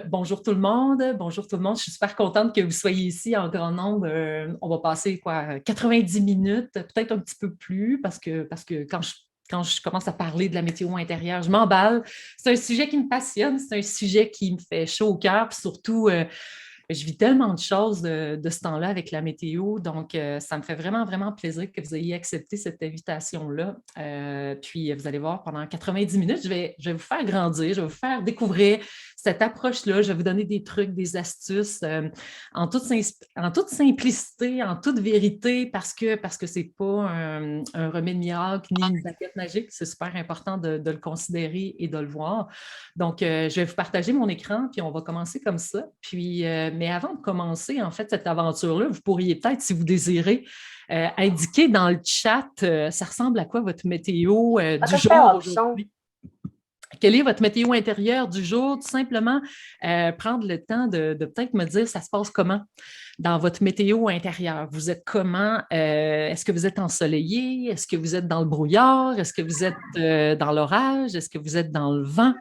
Bonjour tout le monde. Bonjour tout le monde. Je suis super contente que vous soyez ici en grand nombre. On va passer 90 minutes, peut-être un petit peu plus, parce que quand je commence à parler de la météo intérieure, je m'emballe. C'est un sujet qui me passionne, c'est un sujet qui me fait chaud au cœur, puis surtout, je vis tellement de choses de ce temps-là avec la météo, donc ça me fait vraiment, vraiment plaisir que vous ayez accepté cette invitation-là. Puis vous allez voir, pendant 90 minutes, je vais vous faire grandir, je vais vous faire découvrir cette approche-là, je vais vous donner des trucs, des astuces en toute simplicité, en toute vérité, parce que ce n'est pas un remède miracle ni une baguette magique. C'est super important de le considérer et de le voir. Donc, je vais vous partager mon écran, puis on va commencer comme ça. Puis, mais avant de commencer, en fait, cette aventure-là, vous pourriez peut-être, si vous désirez, indiquer dans le chat, ça ressemble à quoi votre météo du jour Option. aujourd'hui? Quelle est votre météo intérieure du jour? Tout simplement, prendre le temps de peut-être me dire ça se passe comment dans votre météo intérieure. Vous êtes comment? Est-ce que vous êtes ensoleillé? Est-ce que vous êtes dans le brouillard? Est-ce que vous êtes dans l'orage? Est-ce que vous êtes dans le vent?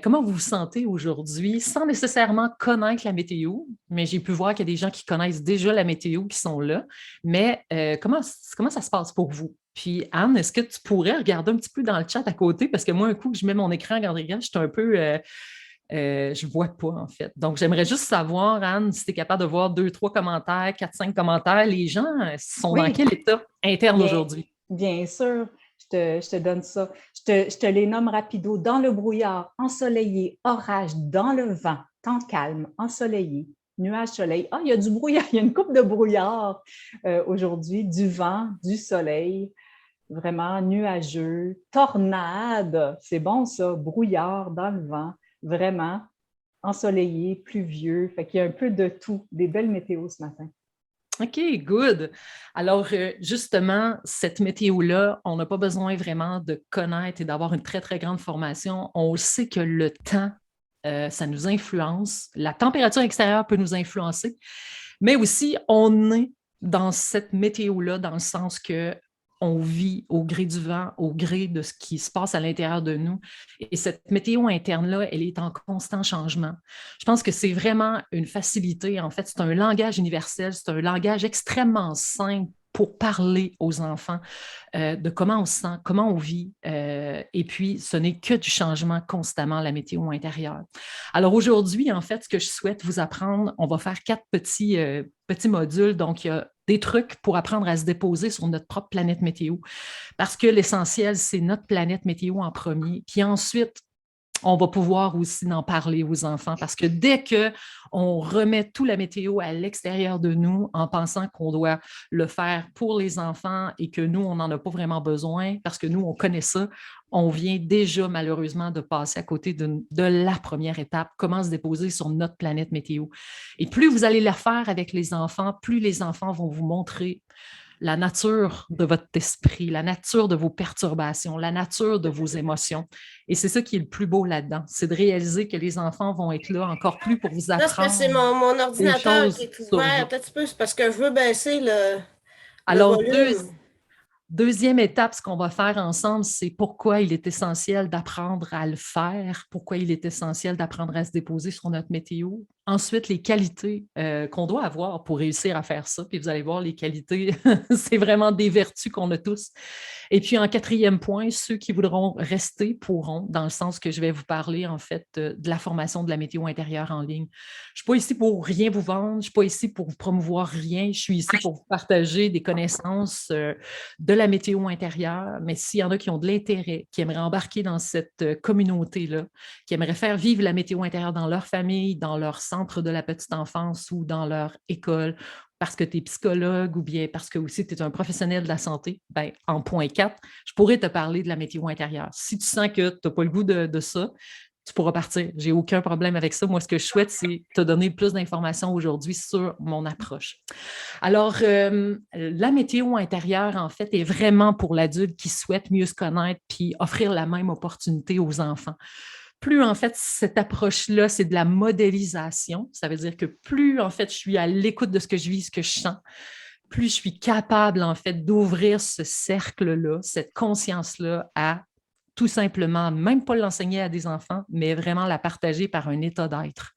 Comment vous vous sentez aujourd'hui sans nécessairement connaître la météo? Mais j'ai pu voir qu'il y a des gens qui connaissent déjà la météo qui sont là. Mais comment ça se passe pour vous? Puis Anne, est-ce que tu pourrais regarder un petit peu dans le chat à côté? Parce que moi, un coup que je mets mon écran, regarde, je suis un peu. Je ne vois pas, en fait. Donc, j'aimerais juste savoir, Anne, si tu es capable de voir deux, trois commentaires, quatre, cinq commentaires. Les gens sont dans Oui, quel état interne bien, aujourd'hui? bien sûr, je te donne ça. Je te les nomme rapido. Dans le brouillard, ensoleillé, orage, dans le vent, temps calme, ensoleillé, nuage, soleil. Ah, il y a du brouillard, il y a une coupe de brouillard aujourd'hui, du vent, du soleil, vraiment nuageux, tornade, c'est bon ça, brouillard dans le vent, vraiment ensoleillé, pluvieux. Fait qu'il y a un peu de tout, des belles météos ce matin. OK, good. Alors, justement, cette météo-là, on n'a pas besoin vraiment de connaître et d'avoir une très, très grande formation. On sait que le temps, ça nous influence. La température extérieure peut nous influencer, mais aussi, on est dans cette météo-là, dans le sens que on vit au gré du vent, au gré de ce qui se passe à l'intérieur de nous. Et cette météo interne-là, elle est en constant changement. Je pense que c'est vraiment une facilité. En fait, c'est un langage universel, c'est un langage extrêmement simple pour parler aux enfants de comment on se sent, comment on vit. Et puis, ce n'est que du changement constamment, la météo intérieure. Alors aujourd'hui, en fait, ce que je souhaite vous apprendre, on va faire quatre petits modules. Donc, il y a des trucs pour apprendre à se déposer sur notre propre planète météo, parce que l'essentiel, c'est notre planète météo en premier. Puis ensuite, on va pouvoir aussi en parler aux enfants parce que dès qu'on remet tout la météo à l'extérieur de nous en pensant qu'on doit le faire pour les enfants et que nous, on n'en a pas vraiment besoin parce que nous, on connaît ça, on vient déjà malheureusement de passer à côté de la première étape, comment se déposer sur notre planète météo. Et plus vous allez la faire avec les enfants, plus les enfants vont vous montrer la nature de votre esprit, la nature de vos perturbations, la nature de vos émotions. Et c'est ça qui est le plus beau là-dedans, c'est de réaliser que les enfants vont être là encore plus pour vous Là, c'est parce que c'est apprendre mon des ordinateur qui choses est sur ouvert. vous. Peut-être un petit peu, c'est parce que je veux baisser le Alors, volume. deuxième étape, ce qu'on va faire ensemble, c'est pourquoi il est essentiel d'apprendre à le faire, pourquoi il est essentiel d'apprendre à se déposer sur notre météo. Ensuite, les qualités qu'on doit avoir pour réussir à faire ça. Puis vous allez voir, les qualités, c'est vraiment des vertus qu'on a tous. Et puis en quatrième point, ceux qui voudront rester pourront, dans le sens que je vais vous parler en fait de la formation de la météo intérieure en ligne. Je ne suis pas ici pour rien vous vendre, je ne suis pas ici pour vous promouvoir rien, je suis ici pour vous partager des connaissances de la météo intérieure, mais s'il y en a qui ont de l'intérêt, qui aimeraient embarquer dans cette communauté-là, qui aimeraient faire vivre la météo intérieure dans leur famille, dans leur centre de la petite enfance ou dans leur école, parce que tu es psychologue ou bien parce que aussi tu es un professionnel de la santé, ben, en point 4, je pourrais te parler de la météo intérieure. Si tu sens que tu n'as pas le goût de ça, tu pourras partir. J'ai aucun problème avec ça. Moi, ce que je souhaite, c'est te donner plus d'informations aujourd'hui sur mon approche. Alors, la météo intérieure, en fait, est vraiment pour l'adulte qui souhaite mieux se connaître puis offrir la même opportunité aux enfants. Plus, en fait, cette approche-là, c'est de la modélisation. Ça veut dire que plus, en fait, je suis à l'écoute de ce que je vis, ce que je sens, plus je suis capable, en fait, d'ouvrir ce cercle-là, cette conscience-là à tout simplement, même pas l'enseigner à des enfants, mais vraiment la partager par un état d'être.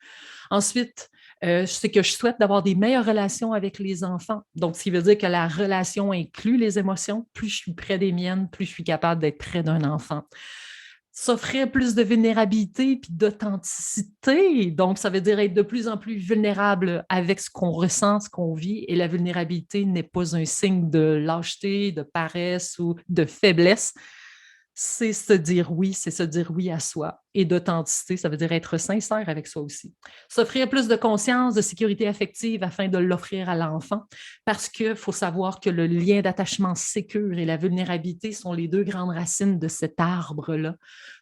Ensuite, c'est que je souhaite d'avoir des meilleures relations avec les enfants. Donc, ce qui veut dire que la relation inclut les émotions. Plus je suis près des miennes, plus je suis capable d'être près d'un enfant. S'offrir plus de vulnérabilité puis d'authenticité. Donc, ça veut dire être de plus en plus vulnérable avec ce qu'on ressent, ce qu'on vit. Et la vulnérabilité n'est pas un signe de lâcheté, de paresse ou de faiblesse. C'est se dire oui, c'est se dire oui à soi. Et d'authenticité, ça veut dire être sincère avec soi aussi. S'offrir plus de conscience, de sécurité affective afin de l'offrir à l'enfant, parce qu'il faut savoir que le lien d'attachement sécure et la vulnérabilité sont les deux grandes racines de cet arbre-là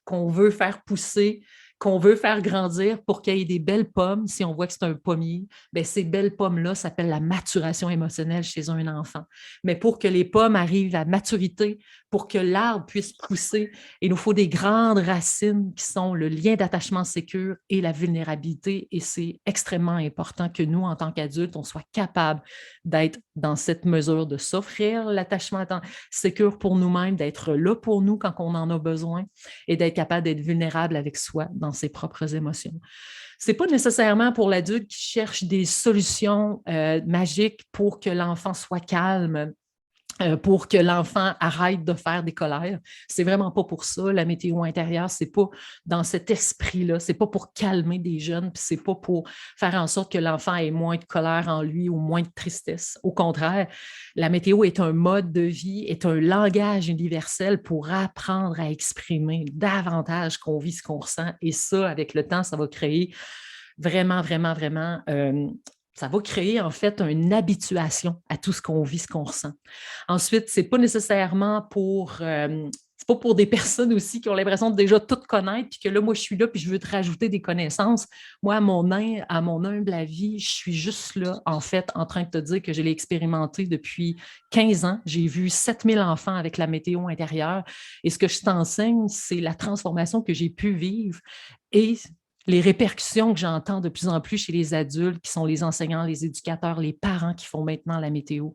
qu'on veut faire pousser, qu'on veut faire grandir pour qu'il y ait des belles pommes. Si on voit que c'est un pommier, bien, ces belles pommes-là s'appellent la maturation émotionnelle chez un enfant. Mais pour que les pommes arrivent à maturité, pour que l'arbre puisse pousser, il nous faut des grandes racines qui sont le lien d'attachement sécure et la vulnérabilité. Et c'est extrêmement important que nous, en tant qu'adultes, on soit capable d'être dans cette mesure de s'offrir l'attachement sécure pour nous-mêmes, d'être là pour nous quand on en a besoin et d'être capable d'être vulnérable avec soi dans ses propres émotions. C'est pas nécessairement pour l'adulte qui cherche des solutions magiques pour que l'enfant soit calme, pour que l'enfant arrête de faire des colères. C'est vraiment pas pour ça. La météo intérieure, c'est pas dans cet esprit-là. C'est pas pour calmer des jeunes, puis c'est pas pour faire en sorte que l'enfant ait moins de colère en lui ou moins de tristesse. Au contraire, la météo est un mode de vie, est un langage universel pour apprendre à exprimer davantage qu'on vit, ce qu'on ressent. Et ça, avec le temps, ça va créer vraiment, vraiment, vraiment ça va créer en fait une habituation à tout ce qu'on vit, ce qu'on ressent. Ensuite, c'est pas nécessairement c'est pas pour des personnes aussi qui ont l'impression de déjà tout connaître, puis que là, moi, je suis là, puis je veux te rajouter des connaissances. Moi, à mon humble avis, je suis juste là, en fait, en train de te dire que je l'ai expérimenté depuis 15 ans. J'ai vu 7000 enfants avec la météo intérieure. Et ce que je t'enseigne, c'est la transformation que j'ai pu vivre et les répercussions que j'entends de plus en plus chez les adultes, qui sont les enseignants, les éducateurs, les parents qui font maintenant la météo.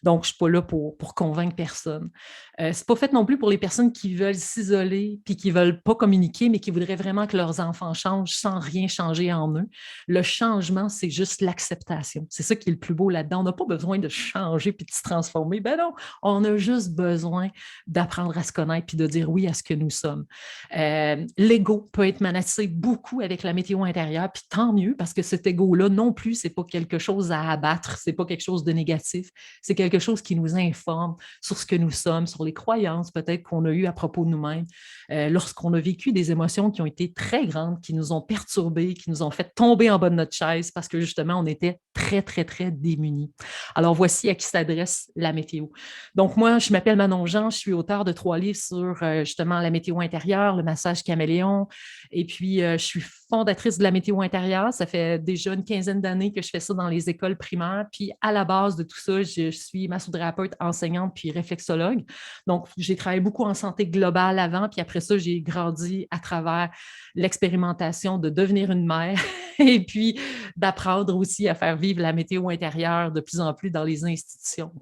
Donc, je ne suis pas là pour convaincre personne. Ce n'est pas fait non plus pour les personnes qui veulent s'isoler puis qui ne veulent pas communiquer, mais qui voudraient vraiment que leurs enfants changent sans rien changer en eux. Le changement, c'est juste l'acceptation. C'est ça qui est le plus beau là-dedans. On n'a pas besoin de changer puis de se transformer. Ben non, on a juste besoin d'apprendre à se connaître puis de dire oui à ce que nous sommes. L'ego peut être menacé beaucoup avec la météo intérieure, puis tant mieux, parce que cet ego-là non plus, c'est pas quelque chose à abattre, c'est pas quelque chose de négatif, c'est quelque chose qui nous informe sur ce que nous sommes, sur les croyances peut-être qu'on a eues à propos de nous-mêmes, lorsqu'on a vécu des émotions qui ont été très grandes, qui nous ont perturbés, qui nous ont fait tomber en bas de notre chaise parce que justement, on était très, très, très démunis. Alors, voici à qui s'adresse la météo. Donc, moi, je m'appelle Manon Jean, je suis auteure de 3 livres sur justement la météo intérieure, le massage caméléon, et puis je suis fondatrice de la météo intérieure. Ça fait déjà une quinzaine d'années que je fais ça dans les écoles primaires. Puis à la base de tout ça, je suis massothérapeute, enseignante, puis réflexologue. Donc, j'ai travaillé beaucoup en santé globale avant, puis après ça, j'ai grandi à travers l'expérimentation de devenir une mère et puis d'apprendre aussi à faire vivre la météo intérieure de plus en plus dans les institutions.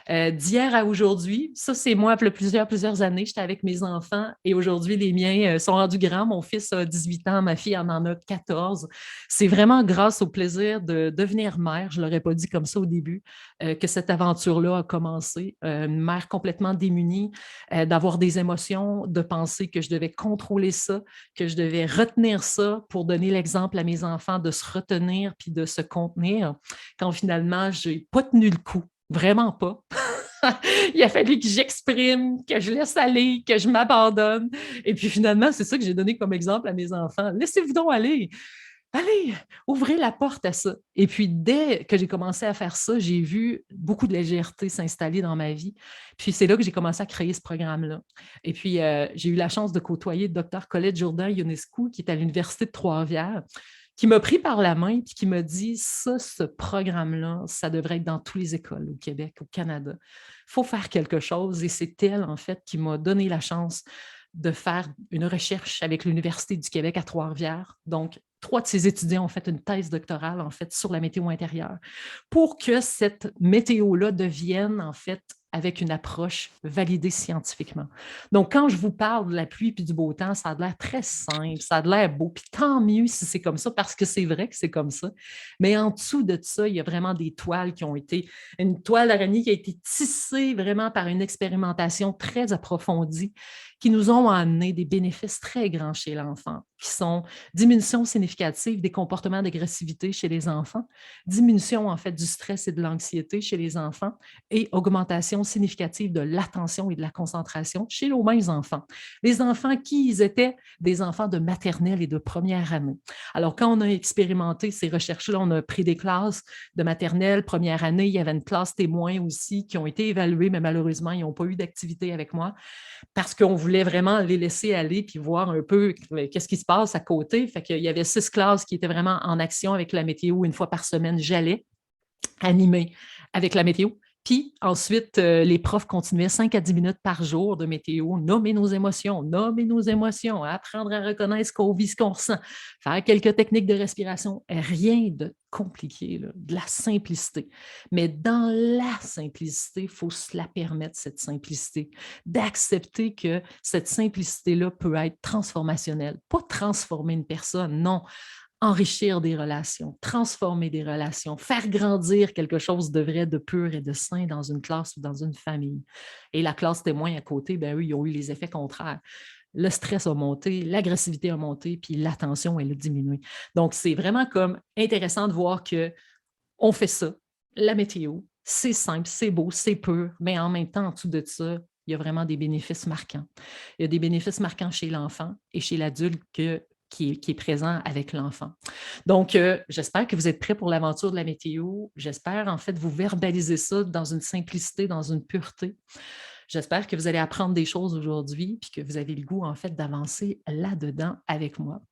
D'hier à aujourd'hui, ça c'est moi, il y a plusieurs années, j'étais avec mes enfants et aujourd'hui, les miens sont rendus grands. Mon fils a 18 ans, ma fille en a 14. C'est vraiment grâce au plaisir de devenir mère, je ne l'aurais pas dit comme ça au début, que cette aventure-là a commencé. Une mère complètement démunie, d'avoir des émotions, de penser que je devais contrôler ça, que je devais retenir ça pour donner l'exemple à mes enfants de se retenir puis de se contenir, quand finalement, je n'ai pas tenu le coup. Vraiment pas. Il a fallu que j'exprime, que je laisse aller, que je m'abandonne. Et puis finalement, c'est ça que j'ai donné comme exemple à mes enfants. Laissez-vous donc aller. Allez, ouvrez la porte à ça. Et puis, dès que j'ai commencé à faire ça, j'ai vu beaucoup de légèreté s'installer dans ma vie. Puis, c'est là que j'ai commencé à créer ce programme-là. Et puis, j'ai eu la chance de côtoyer le Dr. Colette Jourdain-Ionescu, qui est à l'Université de Trois-Rivières, qui m'a pris par la main et qui m'a dit, ça, ce programme-là, ça devrait être dans toutes les écoles au Québec, au Canada. Il faut faire quelque chose. Et c'est elle, en fait, qui m'a donné la chance de faire une recherche avec l'Université du Québec à Trois-Rivières. Donc, 3 de ses étudiants ont fait une thèse doctorale, en fait, sur la météo intérieure pour que cette météo-là devienne, en fait, avec une approche validée scientifiquement. Donc, quand je vous parle de la pluie puis du beau temps, ça a l'air très simple, ça a l'air beau, puis tant mieux si c'est comme ça, parce que c'est vrai que c'est comme ça. Mais en dessous de ça, il y a vraiment des toiles qui ont été, une toile d'araignée qui a été tissée vraiment par une expérimentation très approfondie, qui nous ont amené des bénéfices très grands chez l'enfant, qui sont diminution significative des comportements d'agressivité chez les enfants, diminution en fait du stress et de l'anxiété chez les enfants et augmentation significative de l'attention et de la concentration chez nos mêmes enfants. Les enfants qui ils étaient des enfants de maternelle et de première année. Alors, quand on a expérimenté ces recherches-là, on a pris des classes de maternelle, première année, il y avait une classe témoin aussi qui ont été évaluées, mais malheureusement, ils n'ont pas eu d'activité avec moi parce qu'on voulait vraiment les laisser aller puis voir un peu qu'est-ce qui se passe à côté. Fait qu'il y avait 6 classes qui étaient vraiment en action avec la météo. Une fois par semaine, j'allais animer avec la météo. Puis ensuite, les profs continuaient 5 à 10 minutes par jour de météo, nommer nos émotions, apprendre à reconnaître ce qu'on vit, ce qu'on ressent, faire quelques techniques de respiration, rien de compliqué, là, de la simplicité. Mais dans la simplicité, il faut se la permettre, cette simplicité, d'accepter que cette simplicité-là peut être transformationnelle. Pas transformer une personne, non, enrichir des relations, transformer des relations, faire grandir quelque chose de vrai, de pur et de sain dans une classe ou dans une famille. Et la classe témoin à côté, ben eux, ils ont eu les effets contraires. Le stress a monté, l'agressivité a monté, puis l'attention, elle a diminué. Donc, c'est vraiment comme intéressant de voir qu'on fait ça, la météo, c'est simple, c'est beau, c'est pur, mais en même temps, en dessous de ça, il y a vraiment des bénéfices marquants. Il y a des bénéfices marquants chez l'enfant et chez l'adulte qui est présent avec l'enfant. Donc, j'espère que vous êtes prêts pour l'aventure de la météo. J'espère, en fait, vous verbaliser ça dans une simplicité, dans une pureté. J'espère que vous allez apprendre des choses aujourd'hui puis que vous avez le goût, en fait, d'avancer là-dedans avec moi.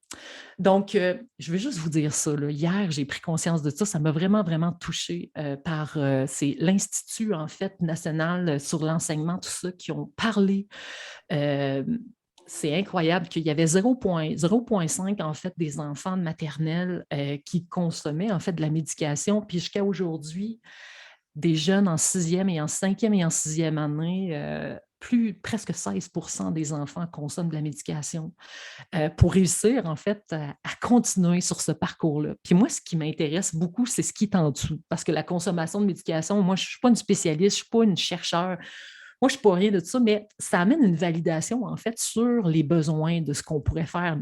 Donc, je veux juste vous dire ça. Là. Hier, j'ai pris conscience de ça. Ça m'a vraiment, vraiment touchée c'est l'Institut, en fait, national sur l'enseignement, tout ça, qui ont parlé c'est incroyable qu'il y avait 0,5 en fait des enfants de maternelle qui consommaient en fait de la médication. Puis jusqu'à aujourd'hui, des jeunes en 6e et en 5e et en 6e année, presque 16% des enfants consomment de la médication pour réussir en fait à continuer sur ce parcours-là. Puis moi, ce qui m'intéresse beaucoup, c'est ce qui est en dessous. Parce que la consommation de médication, moi, je ne suis pas une spécialiste, je ne suis pas une chercheure. Moi, je ne suis pas rien de ça, mais ça amène une validation, en fait, sur les besoins de ce qu'on pourrait faire,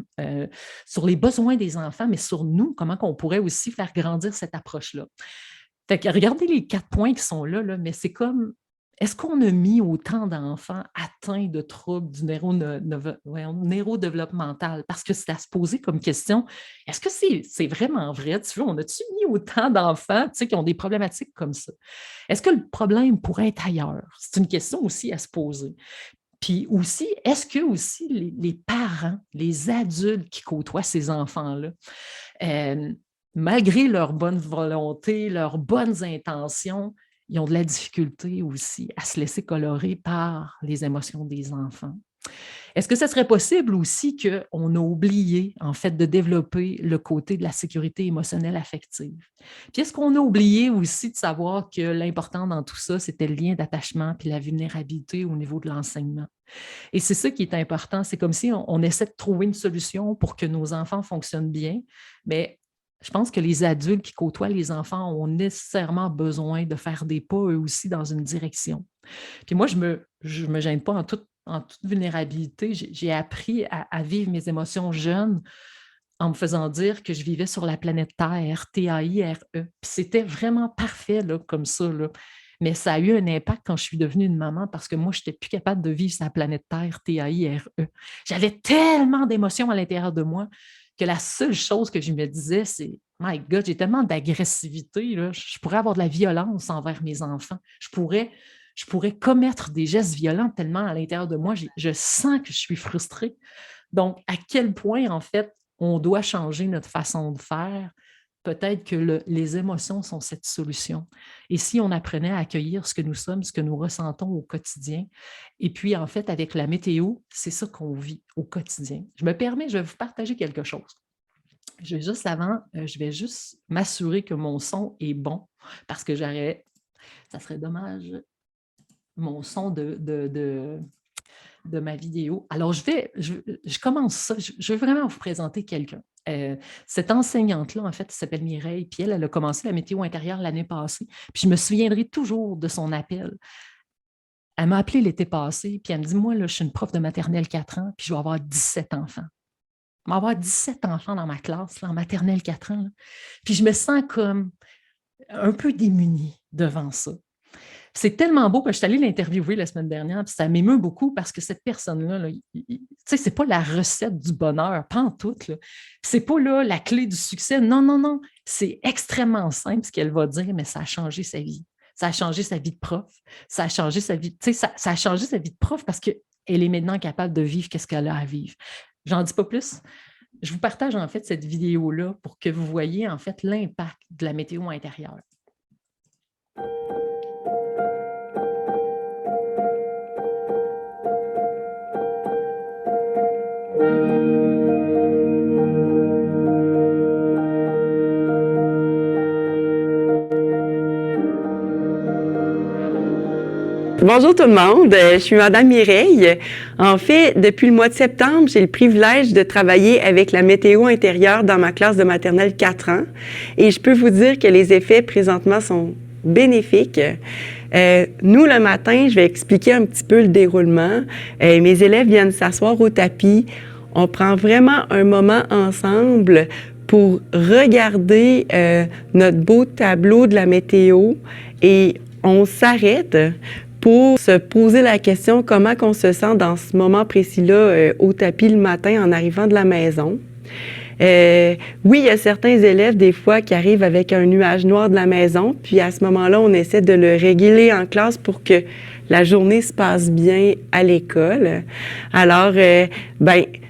sur les besoins des enfants, mais sur nous, comment on pourrait aussi faire grandir cette approche-là. Fait que regardez les 4 points qui sont là, mais c'est comme, est-ce qu'on a mis autant d'enfants atteints de troubles du neurodéveloppemental? Parce que c'est à se poser comme question, est-ce que c'est vraiment vrai? Tu vois, on a-tu mis autant d'enfants qui ont des problématiques comme ça? Est-ce que le problème pourrait être ailleurs? C'est une question aussi à se poser. Puis aussi, est-ce que aussi les parents, les adultes qui côtoient ces enfants-là, malgré leur bonne volonté, leurs bonnes intentions, ils ont de la difficulté aussi à se laisser colorer par les émotions des enfants. Est-ce que ce serait possible aussi qu'on a oublié, en fait, de développer le côté de la sécurité émotionnelle affective? Puis est-ce qu'on a oublié aussi de savoir que l'important dans tout ça, c'était le lien d'attachement puis la vulnérabilité au niveau de l'enseignement? Et c'est ça qui est important. C'est comme si on essaie de trouver une solution pour que nos enfants fonctionnent bien, mais je pense que les adultes qui côtoient les enfants ont nécessairement besoin de faire des pas eux aussi dans une direction. Puis moi, je me gêne pas en toute vulnérabilité. J'ai appris à vivre mes émotions jeunes en me faisant dire que je vivais sur la planète Terre, Taire. Puis c'était vraiment parfait là, comme ça. Là. Mais ça a eu un impact quand je suis devenue une maman parce que moi, je n'étais plus capable de vivre sur la planète Terre, Taire. J'avais tellement d'émotions à l'intérieur de moi que la seule chose que je me disais, c'est My God, j'ai tellement d'agressivité, là, je pourrais avoir de la violence envers mes enfants. Je pourrais commettre des gestes violents tellement à l'intérieur de moi, je sens que je suis frustrée. Donc, à quel point, en fait, on doit changer notre façon de faire? Peut-être que les émotions sont cette solution. Et si on apprenait à accueillir ce que nous sommes, ce que nous ressentons au quotidien, et puis en fait, avec la météo, c'est ça qu'on vit au quotidien. Je vais vous partager quelque chose. Je vais juste m'assurer que mon son est bon, parce que ça serait dommage mon son de ma vidéo. Alors, je commence ça. Je veux vraiment vous présenter quelqu'un. Cette enseignante-là, en fait, elle s'appelle Mireille, puis elle a commencé la météo intérieure l'année passée. Puis je me souviendrai toujours de son appel. Elle m'a appelé l'été passé, puis elle me dit, moi, là, je suis une prof de maternelle 4 ans, puis je vais avoir 17 enfants. Je vais avoir 17 enfants dans ma classe, là, en maternelle 4 ans. Là. Puis je me sens comme un peu démunie devant ça. C'est tellement beau que je suis allée l'interviewer la semaine dernière, puis ça m'émeut beaucoup parce que cette personne-là, là, c'est pas la recette du bonheur, pas en tout. C'est pas là, la clé du succès. Non, non, non. C'est extrêmement simple ce qu'elle va dire, mais ça a changé sa vie. Ça a changé sa vie de prof. Ça a changé sa vie, ça a changé sa vie de prof parce qu'elle est maintenant capable de vivre ce qu'elle a à vivre. J'en dis pas plus. Je vous partage en fait cette vidéo-là pour que vous voyez en fait l'impact de la météo intérieure. Bonjour tout le monde, je suis Madame Mireille. En fait, depuis le mois de septembre, j'ai le privilège de travailler avec la météo intérieure dans ma classe de maternelle 4 ans et je peux vous dire que les effets présentement sont bénéfiques. Nous, le matin, je vais expliquer un petit peu le déroulement. Mes élèves viennent s'asseoir au tapis. On prend vraiment un moment ensemble pour regarder notre beau tableau de la météo et on s'arrête pour se poser la question comment on se sent dans ce moment précis-là au tapis le matin en arrivant de la maison. Oui, il y a certains élèves des fois qui arrivent avec un nuage noir de la maison, puis à ce moment-là, on essaie de le réguler en classe pour que la journée se passe bien à l'école. Alors,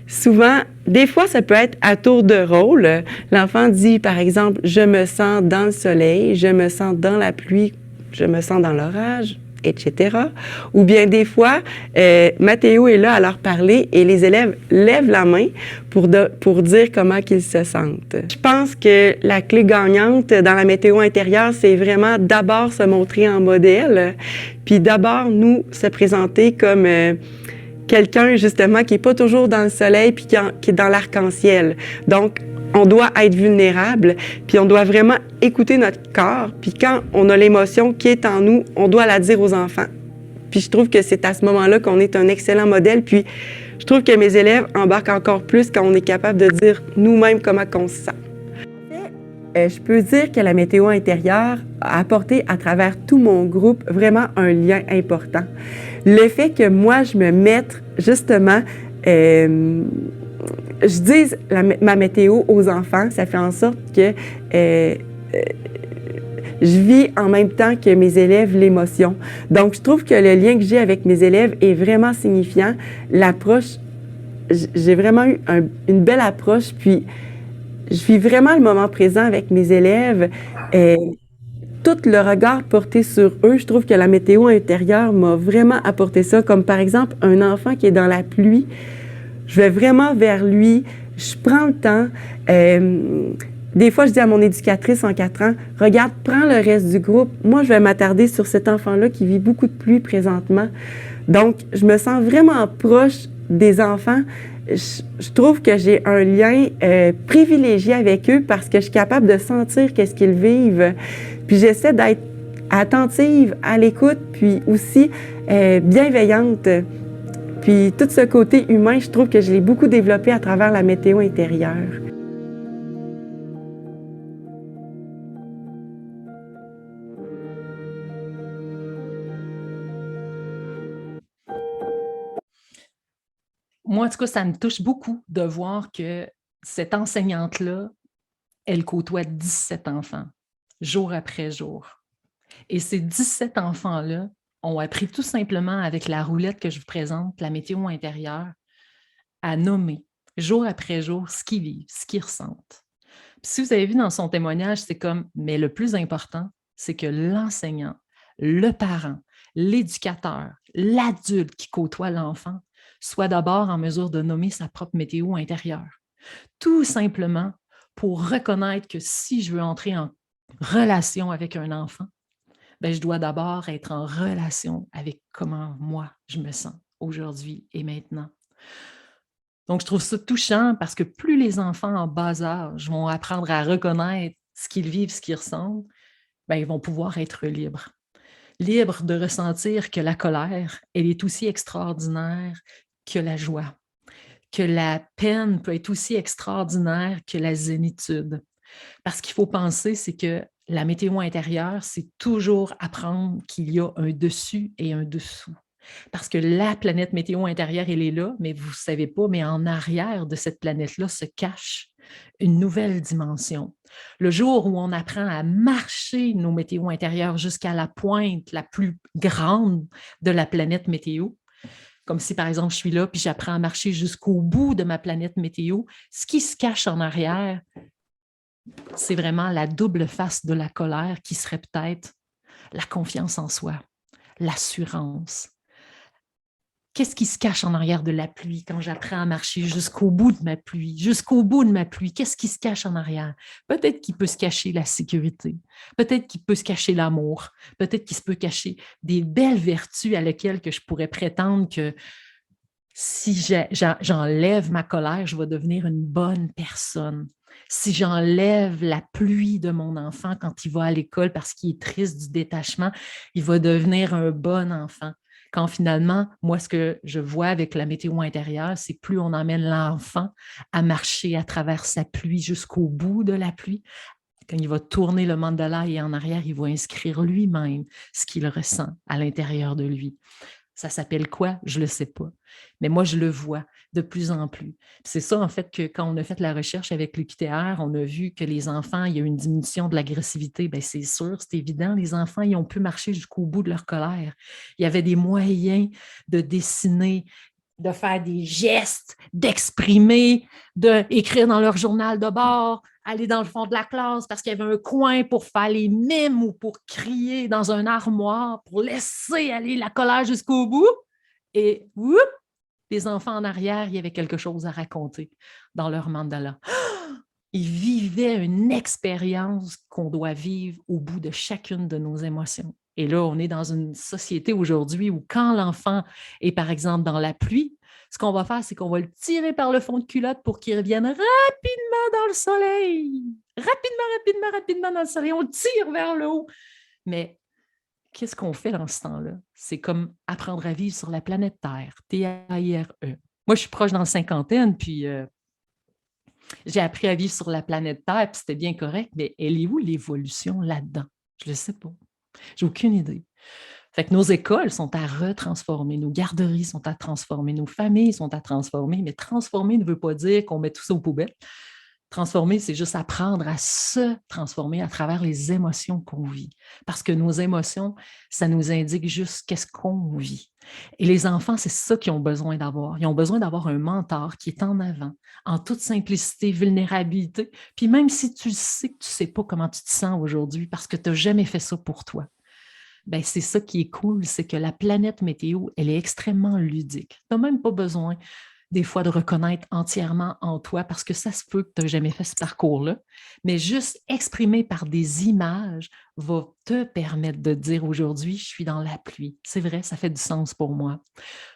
souvent, des fois, ça peut être à tour de rôle. L'enfant dit, par exemple, « Je me sens dans le soleil, je me sens dans la pluie, je me sens dans l'orage. » etc. Ou bien des fois, Mathéo est là à leur parler et les élèves lèvent la main pour dire comment qu'ils se sentent. Je pense que la clé gagnante dans la météo intérieure, c'est vraiment d'abord se montrer en modèle, puis d'abord nous se présenter comme quelqu'un justement qui n'est pas toujours dans le soleil puis qui est dans l'arc-en-ciel. Donc, on doit être vulnérable, puis on doit vraiment écouter notre corps. Puis quand on a l'émotion qui est en nous, on doit la dire aux enfants. Puis je trouve que c'est à ce moment-là qu'on est un excellent modèle. Puis je trouve que mes élèves embarquent encore plus quand on est capable de dire nous-mêmes comment on se sent. Je peux dire que la météo intérieure a apporté à travers tout mon groupe vraiment un lien important. Le fait que moi, je me mette justement... je dis ma météo aux enfants, ça fait en sorte que je vis en même temps que mes élèves l'émotion. Donc, je trouve que le lien que j'ai avec mes élèves est vraiment signifiant. L'approche, j'ai vraiment eu une belle approche, puis je vis vraiment le moment présent avec mes élèves. Tout le regard porté sur eux, je trouve que la météo intérieure m'a vraiment apporté ça, comme par exemple un enfant qui est dans la pluie. Je vais vraiment vers lui, je prends le temps. Des fois, je dis à mon éducatrice en 4 ans, « Regarde, prends le reste du groupe. Moi, je vais m'attarder sur cet enfant-là qui vit beaucoup de pluie présentement. » Donc, je me sens vraiment proche des enfants. Je trouve que j'ai un lien privilégié avec eux parce que je suis capable de sentir qu'est-ce qu'ils vivent. Puis j'essaie d'être attentive, à l'écoute, puis aussi bienveillante. Puis tout ce côté humain, je trouve que je l'ai beaucoup développé à travers la météo intérieure. Moi, en tout cas, ça me touche beaucoup de voir que cette enseignante-là, elle côtoie 17 enfants, jour après jour. Et ces 17 enfants-là ont appris tout simplement avec la roulette que je vous présente, la météo intérieure, à nommer jour après jour ce qu'ils vivent, ce qu'ils ressentent. Puis si vous avez vu dans son témoignage, c'est comme, mais le plus important, c'est que l'enseignant, le parent, l'éducateur, l'adulte qui côtoie l'enfant soit d'abord en mesure de nommer sa propre météo intérieure. Tout simplement pour reconnaître que si je veux entrer en relation avec un enfant, Ben, je dois d'abord être en relation avec comment moi, je me sens aujourd'hui et maintenant. Donc, je trouve ça touchant parce que plus les enfants en bas âge vont apprendre à reconnaître ce qu'ils vivent, ce qu'ils ressentent, ben, ils vont pouvoir être libres. Libres de ressentir que la colère, elle est aussi extraordinaire que la joie, que la peine peut être aussi extraordinaire que la zénitude. Parce qu'il faut penser, c'est que la météo intérieure, c'est toujours apprendre qu'il y a un dessus et un dessous. Parce que la planète météo intérieure, elle est là, mais vous ne savez pas, mais en arrière de cette planète-là se cache une nouvelle dimension. Le jour où on apprend à marcher nos météos intérieures jusqu'à la pointe la plus grande de la planète météo, comme si, par exemple, je suis là, puis j'apprends à marcher jusqu'au bout de ma planète météo, ce qui se cache en arrière, c'est vraiment la double face de la colère qui serait peut-être la confiance en soi, l'assurance. Qu'est-ce qui se cache en arrière de la pluie quand j'apprends à marcher jusqu'au bout de ma pluie, jusqu'au bout de ma pluie? Qu'est-ce qui se cache en arrière? Peut-être qu'il peut se cacher la sécurité, peut-être qu'il peut se cacher l'amour, peut-être qu'il se peut cacher des belles vertus à lesquelles que je pourrais prétendre que si j'enlève ma colère, je vais devenir une bonne personne. Si j'enlève la pluie de mon enfant quand il va à l'école parce qu'il est triste du détachement, il va devenir un bon enfant. Quand finalement, moi, ce que je vois avec la météo intérieure, c'est plus on emmène l'enfant à marcher à travers sa pluie jusqu'au bout de la pluie. Quand il va tourner le mandala et en arrière, il va inscrire lui-même ce qu'il ressent à l'intérieur de lui. Ça s'appelle quoi? Je ne le sais pas. Mais moi, je le vois de plus en plus. C'est ça, en fait, que quand on a fait la recherche avec l'UQTR, on a vu que les enfants, il y a une diminution de l'agressivité. Bien, c'est sûr, c'est évident. Les enfants, ils ont pu marcher jusqu'au bout de leur colère. Il y avait des moyens de dessiner, de faire des gestes, d'exprimer, d'écrire dans leur journal de bord, aller dans le fond de la classe parce qu'il y avait un coin pour faire les mimes ou pour crier dans un armoire, pour laisser aller la colère jusqu'au bout. Et whoop, les enfants en arrière, il y avait quelque chose à raconter dans leur mandala. Ils vivaient une expérience qu'on doit vivre au bout de chacune de nos émotions. Et là, on est dans une société aujourd'hui où quand l'enfant est, par exemple, dans la pluie, ce qu'on va faire, c'est qu'on va le tirer par le fond de culotte pour qu'il revienne rapidement dans le soleil. Rapidement dans le soleil. On le tire vers le haut. Mais qu'est-ce qu'on fait dans ce temps-là? C'est comme apprendre à vivre sur la planète Terre. T-A-I-R-E. Moi, je suis proche dans la cinquantaine, puis j'ai appris à vivre sur la planète Terre, puis c'était bien correct, mais elle est où l'évolution là-dedans? Je ne le sais pas. J'ai aucune idée. Fait que nos écoles sont à retransformer, nos garderies sont à transformer, nos familles sont à transformer, mais transformer ne veut pas dire qu'on met tout ça aux poubelles. Transformer, c'est juste apprendre à se transformer à travers les émotions qu'on vit. Parce que nos émotions, ça nous indique juste qu'est-ce qu'on vit. Et les enfants, c'est ça qu'ils ont besoin d'avoir. Ils ont besoin d'avoir un mentor qui est en avant, en toute simplicité, vulnérabilité. Puis même si tu sais que tu ne sais pas comment tu te sens aujourd'hui parce que tu n'as jamais fait ça pour toi, ben c'est ça qui est cool, c'est que la planète météo, elle est extrêmement ludique. Tu n'as même pas besoin des fois de reconnaître entièrement en toi parce que ça se peut que tu n'as jamais fait ce parcours-là, mais juste exprimer par des images va te permettre de dire aujourd'hui, je suis dans la pluie. C'est vrai, ça fait du sens pour moi.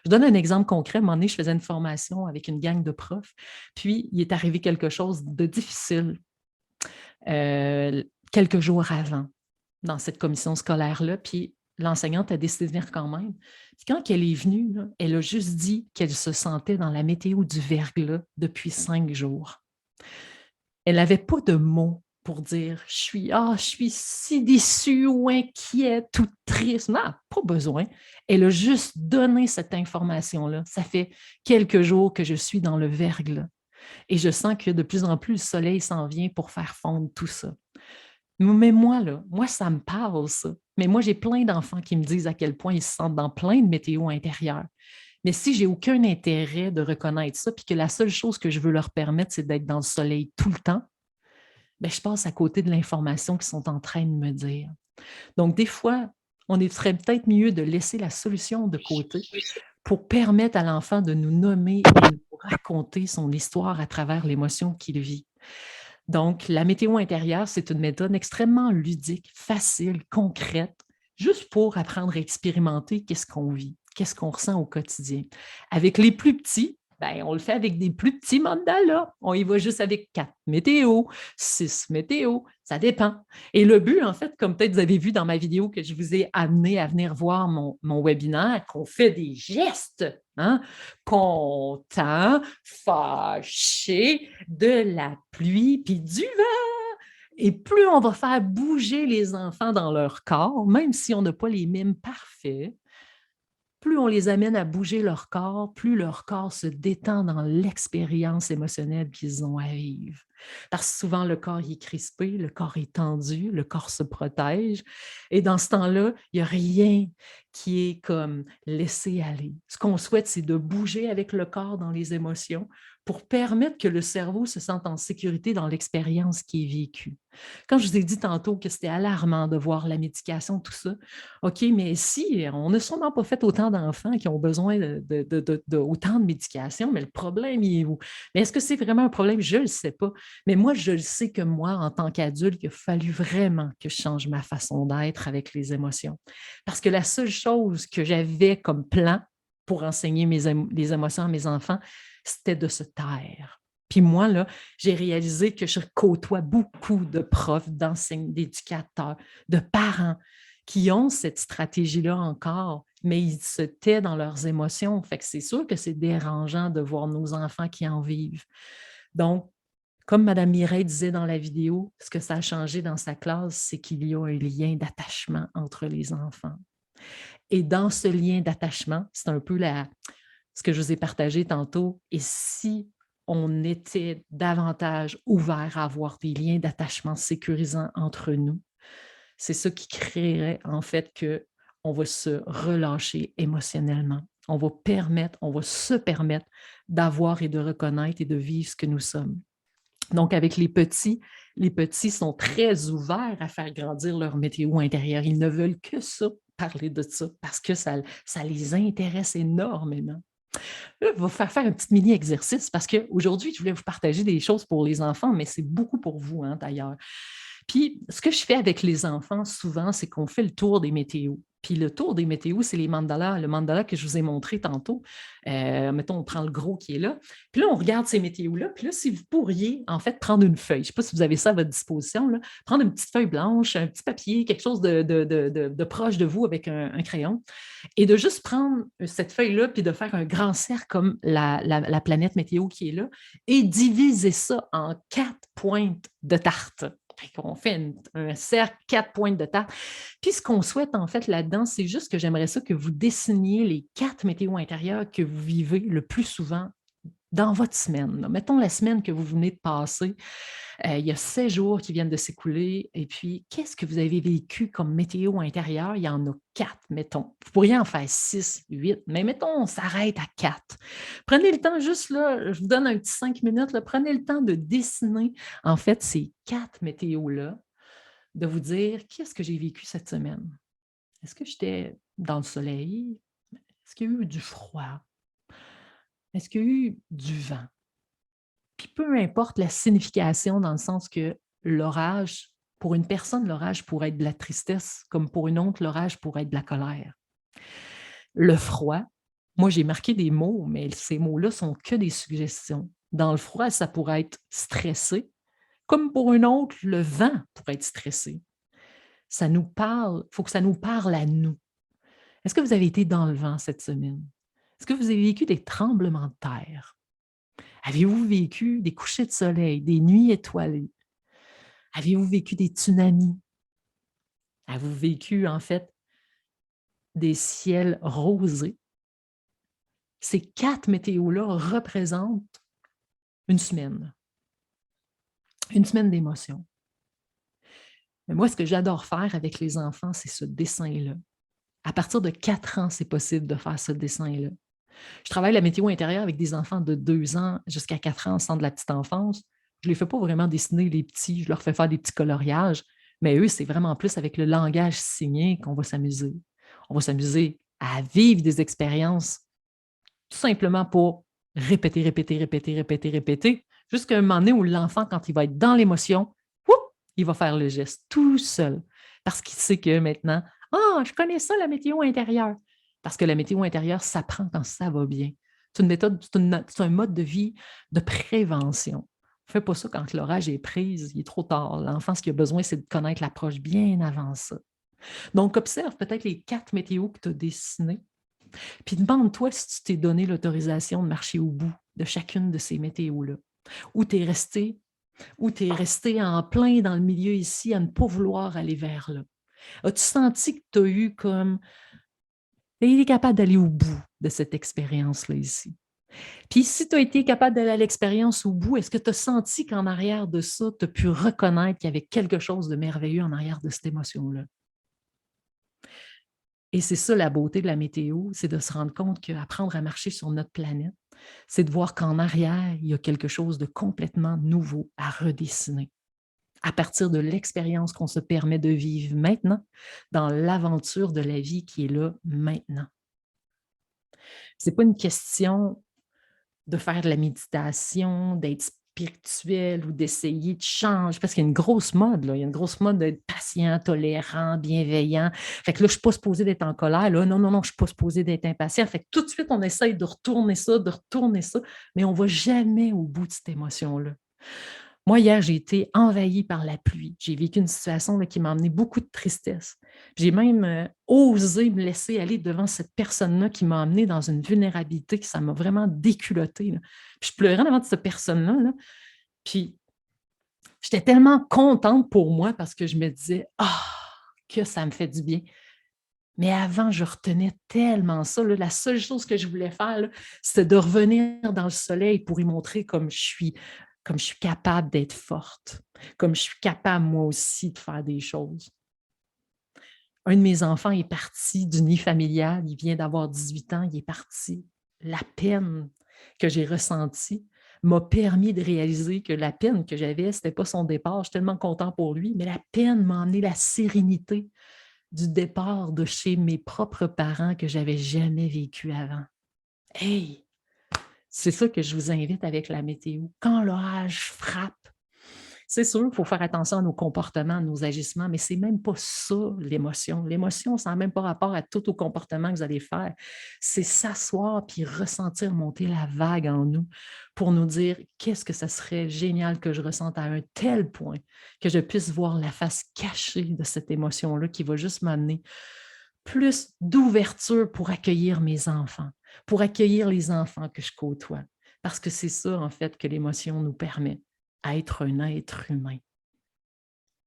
Je donne un exemple concret. À un moment donné, je faisais une formation avec une gang de profs, puis il est arrivé quelque chose de difficile quelques jours avant dans cette commission scolaire-là, puis l'enseignante a décidé de venir quand même. Puis quand elle est venue, là, elle a juste dit qu'elle se sentait dans la météo du verglas depuis 5 jours. Elle n'avait pas de mots pour dire « je suis si déçue ou inquiète ou triste ». Non, pas besoin. Elle a juste donné cette information-là. Ça fait quelques jours que je suis dans le verglas. Et je sens que de plus en plus, le soleil s'en vient pour faire fondre tout ça. Mais moi, ça me parle, ça. Mais moi, j'ai plein d'enfants qui me disent à quel point ils se sentent dans plein de météo intérieures. Mais si j'ai aucun intérêt de reconnaître ça, puis que la seule chose que je veux leur permettre, c'est d'être dans le soleil tout le temps, bien, je passe à côté de l'information qu'ils sont en train de me dire. Donc, des fois, serait peut-être mieux de laisser la solution de côté pour permettre à l'enfant de nous nommer et de nous raconter son histoire à travers l'émotion qu'il vit. Donc, la météo intérieure, c'est une méthode extrêmement ludique, facile, concrète, juste pour apprendre à expérimenter qu'est-ce qu'on vit, qu'est-ce qu'on ressent au quotidien. Avec les plus petits, ben, on le fait avec des plus petits mandalas. On y va juste avec 4 météos, 6 météos, ça dépend. Et le but, en fait, comme peut-être vous avez vu dans ma vidéo que je vous ai amené à venir voir mon webinaire, qu'on fait des gestes, hein? Content, fâché, de la pluie, puis du vent. Et plus on va faire bouger les enfants dans leur corps, même si on n'a pas les mimes parfaits, plus on les amène à bouger leur corps, plus leur corps se détend dans l'expérience émotionnelle qu'ils ont à vivre. Parce que souvent, le corps est crispé, le corps est tendu, le corps se protège. Et dans ce temps-là, il n'y a rien qui est comme laisser aller. Ce qu'on souhaite, c'est de bouger avec le corps dans les émotions pour permettre que le cerveau se sente en sécurité dans l'expérience qui est vécue. Quand je vous ai dit tantôt que c'était alarmant de voir la médication, tout ça, OK, mais si, on n'a sûrement pas fait autant d'enfants qui ont besoin autant de médication, mais le problème, il est où? Mais est-ce que c'est vraiment un problème? Je ne le sais pas. Mais moi, je le sais que moi, en tant qu'adulte, il a fallu vraiment que je change ma façon d'être avec les émotions. Parce que la seule chose que j'avais comme plan pour enseigner les émotions à mes enfants, c'était de se taire. Puis moi, là, j'ai réalisé que je côtoie beaucoup de profs, d'enseignants, d'éducateurs, de parents qui ont cette stratégie-là encore, mais ils se taisent dans leurs émotions. Fait que c'est sûr que c'est dérangeant de voir nos enfants qui en vivent. Donc, comme Mme Mireille disait dans la vidéo, ce que ça a changé dans sa classe, c'est qu'il y a un lien d'attachement entre les enfants. Et dans ce lien d'attachement, c'est un peu ce que je vous ai partagé tantôt, et si on était davantage ouvert à avoir des liens d'attachement sécurisants entre nous, c'est ça qui créerait en fait qu'on va se relâcher émotionnellement. On va se permettre d'avoir et de reconnaître et de vivre ce que nous sommes. Donc, avec les petits sont très ouverts à faire grandir leur météo intérieur. Ils ne veulent que ça, parler de ça, parce que ça les intéresse énormément. Là, je vais vous faire un petit mini-exercice parce qu'aujourd'hui, je voulais vous partager des choses pour les enfants, mais c'est beaucoup pour vous, hein, d'ailleurs. Puis, ce que je fais avec les enfants, souvent, c'est qu'on fait le tour des météos. Puis, le tour des météos, c'est les mandalas. Le mandala que je vous ai montré tantôt, mettons, on prend le gros qui est là. Puis là, on regarde ces météos-là. Puis là, si vous pourriez, en fait, prendre une feuille, je ne sais pas si vous avez ça à votre disposition, là, prendre une petite feuille blanche, un petit papier, quelque chose de proche de vous avec un crayon, et de juste prendre cette feuille-là, puis de faire un grand cercle comme la planète météo qui est là, et diviser ça en 4 pointes de tarte. On fait un cercle, 4 pointes de tarte. Puis ce qu'on souhaite en fait là-dedans, c'est juste que j'aimerais ça que vous dessiniez les 4 météos intérieures que vous vivez le plus souvent dans votre semaine. Là. Mettons la semaine que vous venez de passer. Il y a 7 jours qui viennent de s'écouler. Et puis, qu'est-ce que vous avez vécu comme météo intérieure? Il y en a 4, mettons. Vous pourriez en faire 6, 8, mais mettons, on s'arrête à 4. Prenez le temps, juste là, je vous donne un petit 5 minutes, là, prenez le temps de dessiner, en fait, ces 4 météos-là, de vous dire, qu'est-ce que j'ai vécu cette semaine? Est-ce que j'étais dans le soleil? Est-ce qu'il y a eu du froid? Est-ce qu'il y a eu du vent? Puis peu importe la signification, dans le sens que l'orage, pour une personne, l'orage pourrait être de la tristesse, comme pour une autre, l'orage pourrait être de la colère. Le froid, moi j'ai marqué des mots, mais ces mots-là sont que des suggestions. Dans le froid, ça pourrait être stressé, comme pour une autre, le vent pourrait être stressé. Ça nous parle, il faut que ça nous parle à nous. Est-ce que vous avez été dans le vent cette semaine? Est-ce que vous avez vécu des tremblements de terre? Avez-vous vécu des couchers de soleil, des nuits étoilées? Avez-vous vécu des tsunamis? Avez-vous vécu, en fait, des ciels rosés? Ces 4 météos-là représentent une semaine d'émotions. Mais moi, ce que j'adore faire avec les enfants, c'est ce dessin-là. À partir de 4 ans, c'est possible de faire ce dessin-là. Je travaille la météo intérieure avec des enfants de 2 ans jusqu'à 4 ans au centre de la petite enfance. Je ne les fais pas vraiment dessiner les petits, je leur fais faire des petits coloriages, mais eux, c'est vraiment plus avec le langage signé qu'on va s'amuser. On va s'amuser à vivre des expériences tout simplement pour répéter, jusqu'à un moment donné où l'enfant, quand il va être dans l'émotion, il va faire le geste tout seul parce qu'il sait que maintenant, Ah, je connais ça, la météo intérieure. Parce que la météo intérieure s'apprend quand ça va bien. C'est une méthode, c'est un mode de vie de prévention. Fais pas ça quand l'orage est prise, il est trop tard. L'enfant, ce qu'il a besoin, c'est de connaître l'approche bien avant ça. Donc, observe peut-être les 4 météos que tu as dessinées, puis demande-toi si tu t'es donné l'autorisation de marcher au bout de chacune de ces météos-là. Ou tu es resté en plein dans le milieu ici à ne pas vouloir aller vers là. As-tu senti que tu as eu comme... Tu es capable d'aller au bout de cette expérience-là ici? Puis si tu as été capable d'aller à l'expérience au bout, est-ce que tu as senti qu'en arrière de ça, tu as pu reconnaître qu'il y avait quelque chose de merveilleux en arrière de cette émotion-là? Et c'est ça la beauté de la météo, c'est de se rendre compte qu'apprendre à marcher sur notre planète, c'est de voir qu'en arrière, il y a quelque chose de complètement nouveau à redessiner à partir de l'expérience qu'on se permet de vivre maintenant dans l'aventure de la vie qui est là maintenant. Ce n'est pas une question de faire de la méditation, d'être spirituel ou d'essayer de changer, parce qu'il y a une grosse mode, là. Il y a une grosse mode d'être patient, tolérant, bienveillant. Fait que là, je ne suis pas supposée d'être en colère. Là. Non, je ne suis pas supposée d'être impatient. Fait que tout de suite, on essaye de retourner ça, mais on ne va jamais au bout de cette émotion-là. Moi, hier, j'ai été envahie par la pluie. J'ai vécu une situation là, qui m'a amené beaucoup de tristesse. J'ai même osé me laisser aller devant cette personne-là qui m'a amenée dans une vulnérabilité que ça m'a vraiment déculottée. Là. Puis je pleurais devant cette personne-là. Là. Puis j'étais tellement contente pour moi parce que je me disais « Ah, que ça me fait du bien ». Mais avant, je retenais tellement ça. Là. La seule chose que je voulais faire, c'était de revenir dans le soleil pour y montrer comme je suis capable d'être forte, comme je suis capable moi aussi de faire des choses. Un de mes enfants est parti du nid familial, il vient d'avoir 18 ans, il est parti. La peine que j'ai ressentie m'a permis de réaliser que la peine que j'avais, ce n'était pas son départ, je suis tellement content pour lui, mais la peine m'a amené la sérénité du départ de chez mes propres parents que j'avais jamais vécu avant. Hey! C'est ça que je vous invite avec la météo. Quand l'orage frappe, c'est sûr qu'il faut faire attention à nos comportements, à nos agissements, mais ce n'est même pas ça l'émotion. L'émotion, ça n'a même pas rapport à tout au comportement que vous allez faire. C'est s'asseoir puis ressentir monter la vague en nous pour nous dire qu'est-ce que ça serait génial que je ressente à un tel point que je puisse voir la face cachée de cette émotion-là qui va juste m'amener plus d'ouverture pour accueillir mes enfants, pour accueillir les enfants que je côtoie. Parce que c'est ça, en fait, que l'émotion nous permet, à être un être humain.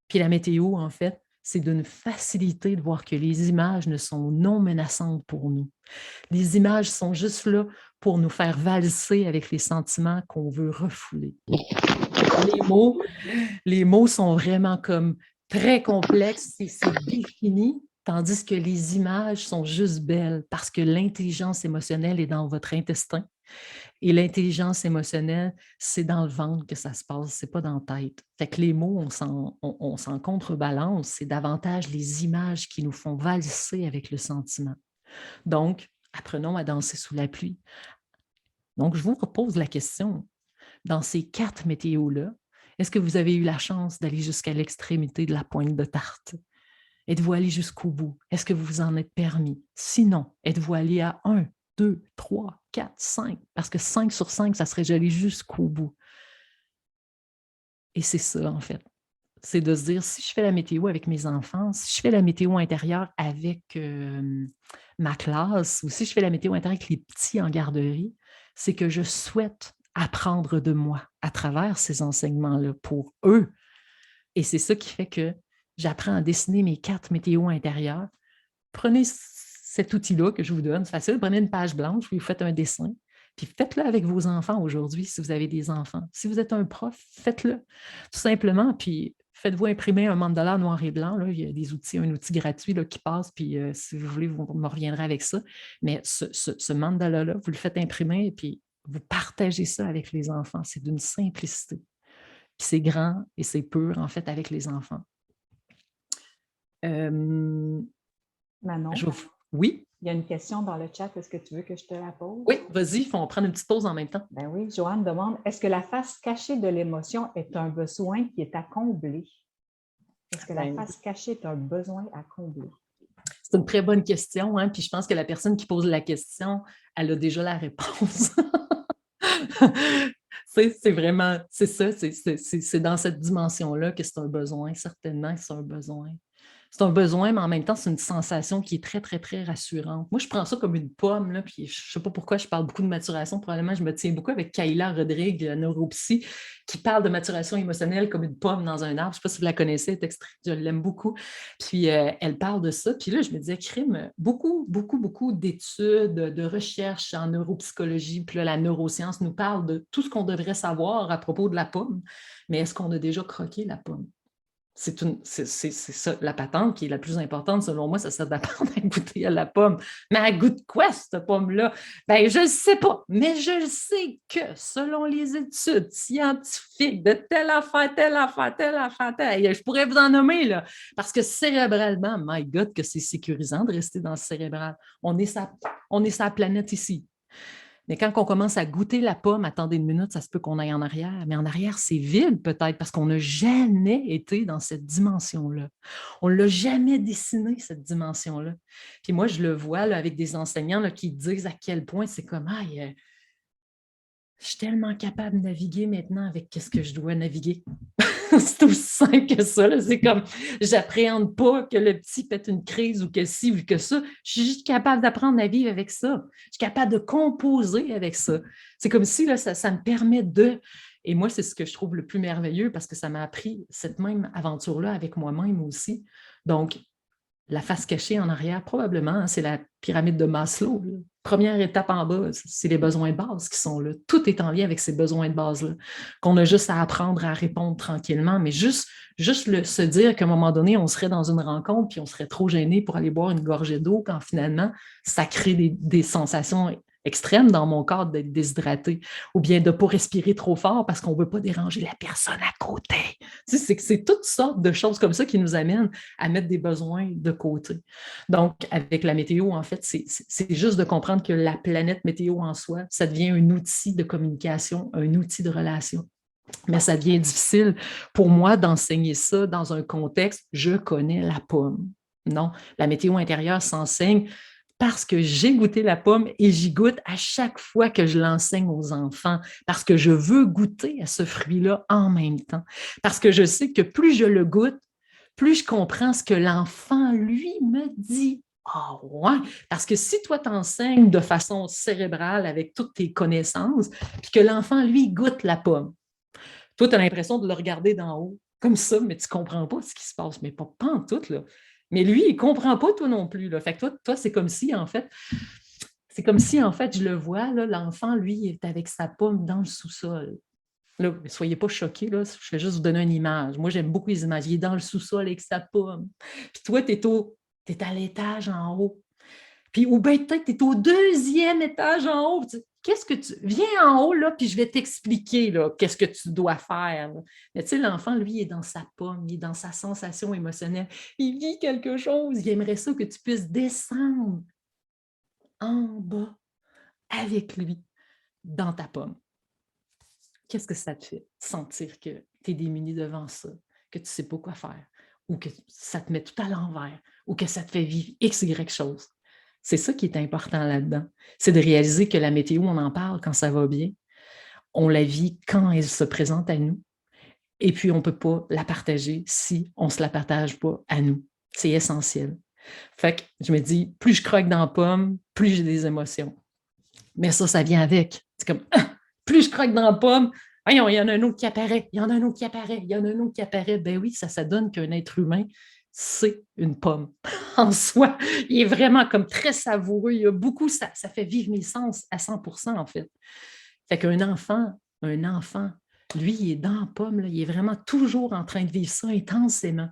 Puis la météo, en fait, c'est d'une facilité de voir que les images ne sont non menaçantes pour nous. Les images sont juste là pour nous faire valser avec les sentiments qu'on veut refouler. Les mots sont vraiment comme très complexes, c'est défini, tandis que les images sont juste belles parce que l'intelligence émotionnelle est dans votre intestin. Et l'intelligence émotionnelle, c'est dans le ventre que ça se passe, c'est pas dans la tête. Fait que les mots, on s'en contrebalance, c'est davantage les images qui nous font valser avec le sentiment. Donc, apprenons à danser sous la pluie. Donc, je vous repose la question. Dans ces 4 météos-là, est-ce que vous avez eu la chance d'aller jusqu'à l'extrémité de la pointe de tarte? Êtes-vous allé jusqu'au bout? Est-ce que vous vous en êtes permis? Sinon, êtes-vous allé à 1, 2, 3, 4, 5? Parce que 5 sur 5, ça serait j'allais jusqu'au bout. Et c'est ça, en fait. C'est de se dire, si je fais la météo avec mes enfants, si je fais la météo intérieure avec ma classe, ou si je fais la météo intérieure avec les petits en garderie, c'est que je souhaite apprendre de moi à travers ces enseignements-là pour eux. Et c'est ça qui fait que j'apprends à dessiner mes 4 météos intérieures. Prenez cet outil-là que je vous donne, c'est facile, prenez une page blanche, puis vous faites un dessin, puis faites-le avec vos enfants aujourd'hui si vous avez des enfants. Si vous êtes un prof, faites-le tout simplement, puis faites-vous imprimer un mandala noir et blanc. Là, il y a des outils, un outil gratuit là, qui passe, puis si vous voulez, vous me reviendrez avec ça. Mais ce mandala-là, vous le faites imprimer, et puis vous partagez ça avec les enfants. C'est d'une simplicité. Puis c'est grand et c'est pur, en fait, avec les enfants. Manon, oui? Il y a une question dans le chat. Est-ce que tu veux que je te la pose? Oui, vas-y, on prend une petite pause en même temps. Ben oui, Joanne demande, est-ce que la face cachée de l'émotion est un besoin qui est à combler? Est-ce que la face cachée est un besoin à combler? C'est une très bonne question, hein? Puis je pense que la personne qui pose la question, elle a déjà la réponse. C'est vraiment, c'est ça, c'est dans cette dimension-là que c'est un besoin, certainement que c'est un besoin. C'est un besoin, mais en même temps, c'est une sensation qui est très, très, très rassurante. Moi, je prends ça comme une pomme, là, puis je ne sais pas pourquoi je parle beaucoup de maturation. Probablement, je me tiens beaucoup avec Kayla Rodrigue, la neuropsy, qui parle de maturation émotionnelle comme une pomme dans un arbre. Je ne sais pas si vous la connaissez, je l'aime beaucoup. Puis, elle parle de ça. Puis là, je me disais, crime, beaucoup, beaucoup, beaucoup d'études, de recherches en neuropsychologie. Puis là, la neuroscience nous parle de tout ce qu'on devrait savoir à propos de la pomme. Mais est-ce qu'on a déjà croqué la pomme? C'est ça, la patente qui est la plus importante, selon moi, ça serait d'apprendre à goûter à la pomme. Mais elle goûte quoi, cette pomme-là? Ben, je ne sais pas, mais je sais que selon les études scientifiques de telle affaire, telle affaire, telle affaire, je pourrais vous en nommer, là, parce que cérébralement, my God, que c'est sécurisant de rester dans le cérébral. On est sa planète ici. Mais quand on commence à goûter la pomme, attendez une minute, ça se peut qu'on aille en arrière. Mais en arrière, c'est vide peut-être parce qu'on n'a jamais été dans cette dimension-là. On ne l'a jamais dessiné, cette dimension-là. Puis moi, je le vois là, avec des enseignants là, qui disent à quel point c'est comme « je suis tellement capable de naviguer maintenant avec ce que je dois naviguer. » C'est aussi simple que ça. Là. C'est comme, j'appréhende pas que le petit pète une crise ou que ci ou que ça. Je suis juste capable d'apprendre à vivre avec ça. Je suis capable de composer avec ça. C'est comme si là, ça me permet de... Et moi, c'est ce que je trouve le plus merveilleux parce que ça m'a appris cette même aventure-là avec moi-même aussi. Donc, la face cachée en arrière, probablement, hein, c'est la pyramide de Maslow. Là. Première étape en bas, c'est les besoins de base qui sont là. Tout est en lien avec ces besoins de base-là, qu'on a juste à apprendre à répondre tranquillement, mais juste se dire qu'à un moment donné, on serait dans une rencontre puis on serait trop gêné pour aller boire une gorgée d'eau quand finalement, ça crée des sensations extrême dans mon corps d'être déshydraté ou bien de ne pas respirer trop fort parce qu'on ne veut pas déranger la personne à côté. C'est toutes sortes de choses comme ça qui nous amènent à mettre des besoins de côté. Donc, avec la météo, en fait, c'est juste de comprendre que la planète météo en soi, ça devient un outil de communication, un outil de relation. Mais ça devient difficile pour moi d'enseigner ça dans un contexte « je connais la pomme ». Non, la météo intérieure s'enseigne parce que j'ai goûté la pomme et j'y goûte à chaque fois que je l'enseigne aux enfants, parce que je veux goûter à ce fruit-là en même temps, parce que je sais que plus je le goûte, plus je comprends ce que l'enfant, lui, me dit. Ah ouais, parce que si toi t'enseignes de façon cérébrale avec toutes tes connaissances, puis que l'enfant, lui, goûte la pomme, toi, tu as l'impression de le regarder d'en haut, comme ça, mais tu ne comprends pas ce qui se passe, mais pas en tout, là. Mais lui, il ne comprend pas, toi non plus. Là. Fait que toi, c'est comme si, en fait, je le vois, là, l'enfant, lui, il est avec sa pomme dans le sous-sol. Là, ne soyez pas choqués, là, je vais juste vous donner une image. Moi, j'aime beaucoup les images. Il est dans le sous-sol avec sa pomme. Puis toi, tu es à l'étage en haut. Puis, ou bien peut-être tu es au 2e étage en haut. Qu'est-ce que tu... Viens en haut, là, puis je vais t'expliquer, là, qu'est-ce que tu dois faire. Là. Mais tu sais, l'enfant, lui, il est dans sa pomme, il est dans sa sensation émotionnelle. Il vit quelque chose. Il aimerait ça que tu puisses descendre en bas avec lui, dans ta pomme. Qu'est-ce que ça te fait? Sentir que tu es démuni devant ça, que tu ne sais pas quoi faire, ou que ça te met tout à l'envers, ou que ça te fait vivre X, Y chose. C'est ça qui est important là-dedans. C'est de réaliser que la météo, on en parle quand ça va bien. On la vit quand elle se présente à nous. Et puis, on ne peut pas la partager si on ne se la partage pas à nous. C'est essentiel. Fait que je me dis, plus je croque dans la pomme, plus j'ai des émotions. Mais ça vient avec. C'est comme, plus je croque dans la pomme, voyons, il y en a un autre qui apparaît, il y en a un autre qui apparaît, il y en a un autre qui apparaît. Ben oui, ça donne qu'un être humain, c'est une pomme en soi. Il est vraiment comme très savoureux. Il y a beaucoup, ça fait vivre mes sens à 100% en fait. Fait qu'un enfant, lui, il est dans la pomme, là, il est vraiment toujours en train de vivre ça intensément.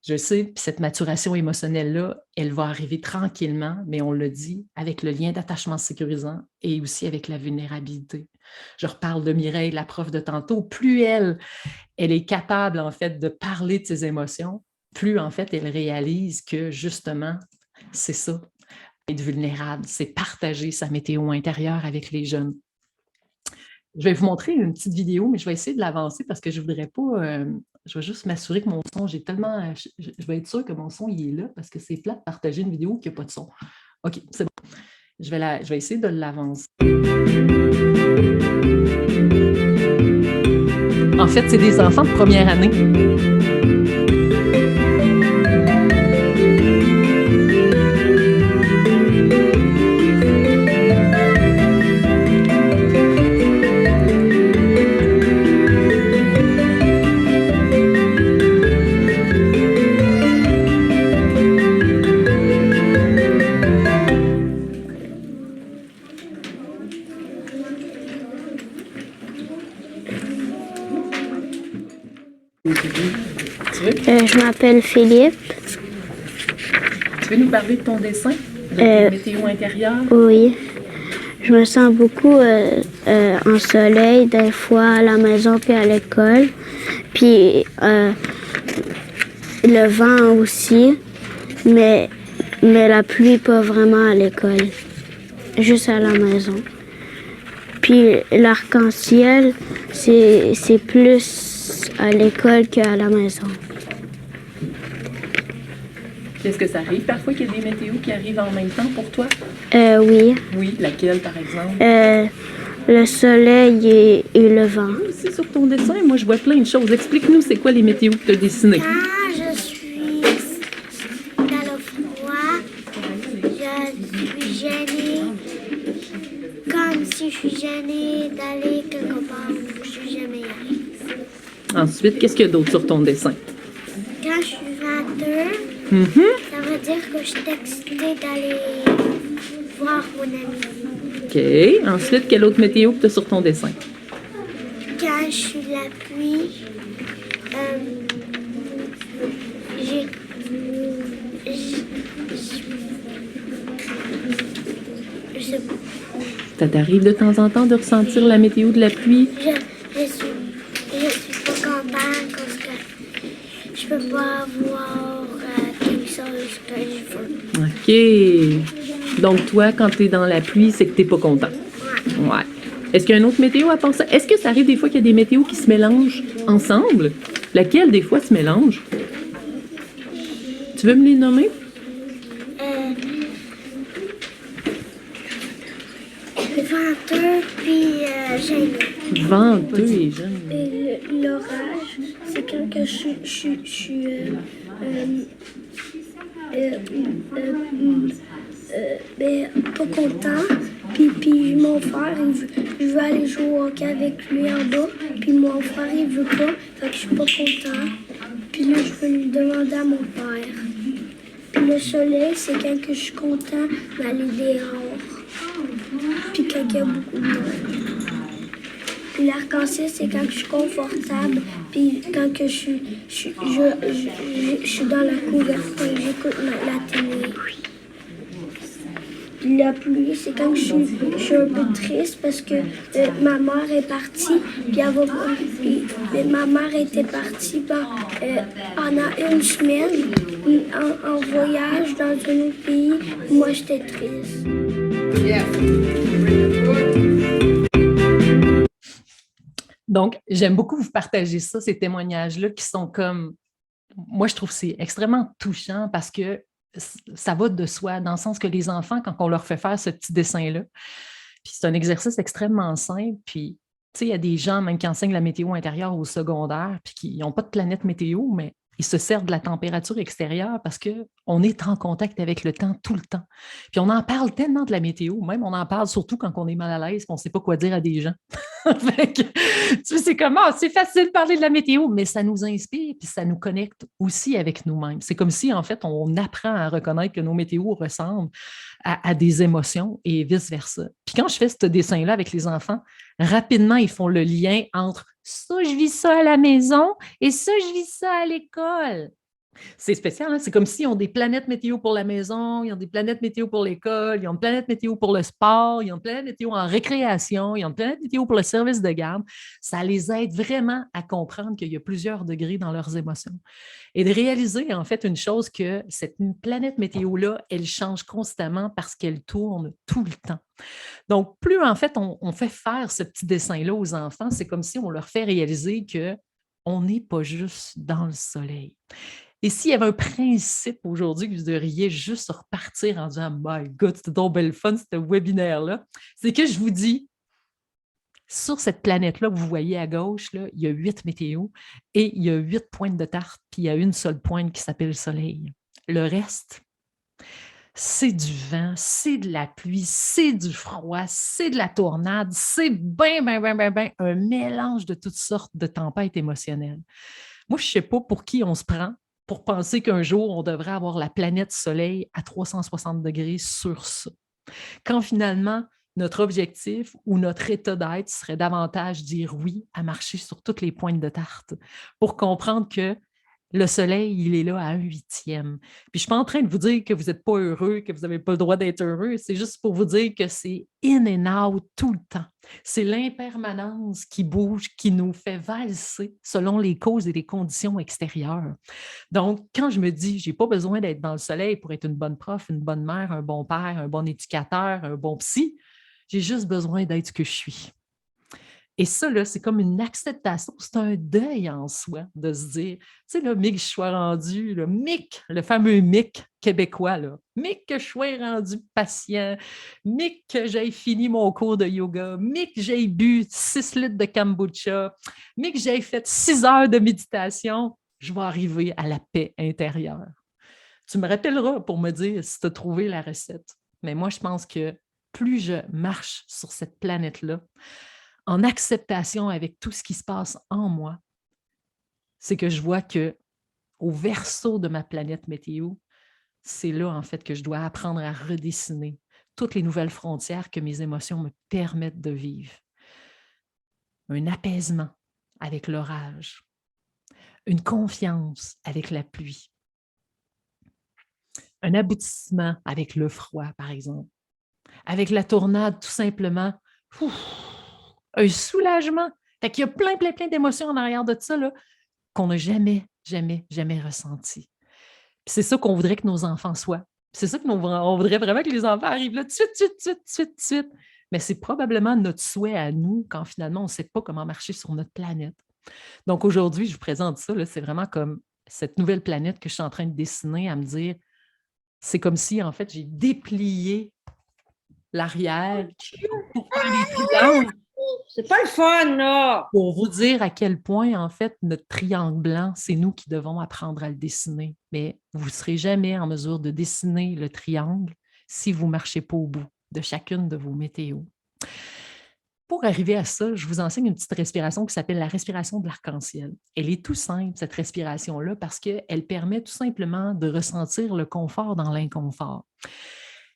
Je sais, puis cette maturation émotionnelle-là, elle va arriver tranquillement, mais on le dit, avec le lien d'attachement sécurisant et aussi avec la vulnérabilité. Je reparle de Mireille, la prof de tantôt. Plus elle est capable, en fait, de parler de ses émotions, plus, en fait, elle réalise que, justement, c'est ça, être vulnérable, c'est partager sa météo intérieure avec les jeunes. Je vais vous montrer une petite vidéo, mais je vais essayer de l'avancer parce que je ne voudrais pas. Je vais juste m'assurer que mon son, j'ai tellement. Je vais être sûre que mon son, il est là parce que c'est plate de partager une vidéo qui n'a pas de son. OK, c'est bon. Je vais essayer de l'avancer. En fait, c'est des enfants de première année. Je m'appelle Philippe. Tu veux nous parler de ton dessin? De la météo intérieure? Oui. Je me sens beaucoup en soleil, des fois à la maison puis à l'école. Puis le vent aussi, mais la pluie pas vraiment à l'école, juste à la maison. Puis l'arc-en-ciel, c'est plus à l'école qu'à la maison. Est-ce que ça arrive parfois qu'il y a des météos qui arrivent en même temps pour toi? Oui. Oui, laquelle par exemple? Le soleil et le vent. Aussi sur ton dessin, moi je vois plein de choses. Explique-nous c'est quoi les météos que tu as dessinées. Quand je suis dans le froid, je suis gênée, comme si je suis gênée d'aller quelque part où je suis jamais allée. Ensuite, qu'est-ce qu'il y a d'autre sur ton dessin? Quand je suis venteux, ça veut dire que je suis excitée d'aller voir mon ami. OK. Ensuite, quelle autre météo que tu as sur ton dessin? Quand je suis de la pluie, je sais pas. Ça t'arrive de temps en temps de ressentir la météo de la pluie? Je suis pas contente parce que je peux pas avoir quelque chose que je veux. OK. Donc, toi, quand tu es dans la pluie, c'est que tu n'es pas content. Ouais. Est-ce qu'il y a une autre météo à part ça? Est-ce que ça arrive des fois qu'il y a des météos qui se mélangent ensemble? Laquelle, des fois, se mélange? Tu veux me les nommer? Venteux puis gêné. Venteux et jeune. L'orage, c'est quand que je suis pas content. Puis mon frère, je veux aller jouer au hockey avec lui en bas. Puis mon frère, il veut pas. Fait que je suis pas content. Puis là, je veux lui demander à mon père. Puis le soleil, c'est quand que je suis content d'aller dehors. Puis quand il y a beaucoup de monde. Puis l'arc-en-ciel, c'est quand je suis confortable. Puis quand que je suis dans la couverture et j'écoute la télé. Puis la pluie, c'est quand je suis un peu triste parce que ma mère est partie. Puis ma mère était partie pendant une semaine en voyage dans un autre pays. Moi, j'étais triste. Donc, j'aime beaucoup vous partager ça, ces témoignages-là qui sont comme... Moi, je trouve que c'est extrêmement touchant parce que ça va de soi, dans le sens que les enfants, quand on leur fait faire ce petit dessin-là, puis c'est un exercice extrêmement simple, puis tu sais, il y a des gens même qui enseignent la météo intérieure au secondaire, puis qui n'ont pas de planète météo, mais ils se servent de la température extérieure parce qu'on est en contact avec le temps tout le temps. Puis on en parle tellement de la météo, même on en parle surtout quand on est mal à l'aise, qu'on ne sait pas quoi dire à des gens. Fait que, tu sais, c'est comment? C'est facile de parler de la météo, mais ça nous inspire puis ça nous connecte aussi avec nous-mêmes. C'est comme si, en fait, on apprend à reconnaître que nos météos ressemblent à des émotions et vice-versa. Puis quand je fais ce dessin-là avec les enfants, rapidement, ils font le lien entre ça, je vis ça à la maison et ça, je vis ça à l'école. C'est spécial, hein? C'est comme s'ils ont des planètes météo pour la maison, ils ont des planètes météo pour l'école, ils ont une planète météo pour le sport, ils ont une planète météo en récréation, ils ont une planète météo pour le service de garde. Ça les aide vraiment à comprendre qu'il y a plusieurs degrés dans leurs émotions. Et de réaliser, en fait, une chose que cette planète météo-là, elle change constamment parce qu'elle tourne tout le temps. Donc, plus, en fait, on fait faire ce petit dessin-là aux enfants, c'est comme si on leur fait réaliser que on n'est pas juste dans le soleil. Et s'il y avait un principe aujourd'hui que vous devriez juste repartir en disant My God, c'était donc belle fun, ce webinaire-là, c'est que je vous dis, sur cette planète-là que vous voyez à gauche, là, il y a 8 météos et il y a 8 pointes de tarte, puis il y a une seule pointe qui s'appelle le soleil. Le reste, c'est du vent, c'est de la pluie, c'est du froid, c'est de la tornade, c'est bien un mélange de toutes sortes de tempêtes émotionnelles. Moi, je ne sais pas pour qui on se prend pour penser qu'un jour, on devrait avoir la planète Soleil à 360 degrés sur ça. Quand finalement, notre objectif ou notre état d'être serait davantage dire oui à marcher sur toutes les pointes de tarte pour comprendre que le soleil, il est là à 1/8. Puis je ne suis pas en train de vous dire que vous n'êtes pas heureux, que vous n'avez pas le droit d'être heureux. C'est juste pour vous dire que c'est in and out tout le temps. C'est l'impermanence qui bouge, qui nous fait valser selon les causes et les conditions extérieures. Donc, quand je me dis, je n'ai pas besoin d'être dans le soleil pour être une bonne prof, une bonne mère, un bon père, un bon éducateur, un bon psy, j'ai juste besoin d'être ce que je suis. Et ça, là, c'est comme une acceptation, c'est un deuil en soi de se dire, tu sais, là, Mick, je sois rendu, là, Mick, le fameux Mick québécois, là, Mick, que je sois rendu patient, Mick, que j'ai fini mon cours de yoga, Mick, j'ai bu 6 litres de kombucha, Mick, j'ai fait 6 heures de méditation, je vais arriver à la paix intérieure. Tu me rappelleras pour me dire si tu as trouvé la recette. Mais moi, je pense que plus je marche sur cette planète-là, en acceptation avec tout ce qui se passe en moi, c'est que je vois que au verso de ma planète météo, c'est là, en fait, que je dois apprendre à redessiner toutes les nouvelles frontières que mes émotions me permettent de vivre. Un apaisement avec l'orage, une confiance avec la pluie, un aboutissement avec le froid, par exemple, avec la tornade, tout simplement, un soulagement. Fait qu'il y a plein d'émotions en arrière de ça là, qu'on n'a jamais ressenti. Puis c'est ça qu'on voudrait que nos enfants soient. Puis c'est ça qu'on voudrait vraiment que les enfants arrivent là, tout de suite. Mais c'est probablement notre souhait à nous quand finalement on ne sait pas comment marcher sur notre planète. Donc aujourd'hui, je vous présente ça, là, c'est vraiment comme cette nouvelle planète que je suis en train de dessiner, à me dire, c'est comme si en fait j'ai déplié l'arrière pour faire les triangles. C'est pas le fun, là! Pour vous dire à quel point, en fait, notre triangle blanc, c'est nous qui devons apprendre à le dessiner. Mais vous ne serez jamais en mesure de dessiner le triangle si vous ne marchez pas au bout de chacune de vos météos. Pour arriver à ça, je vous enseigne une petite respiration qui s'appelle la respiration de l'arc-en-ciel. Elle est tout simple, cette respiration-là, parce qu'elle permet tout simplement de ressentir le confort dans l'inconfort.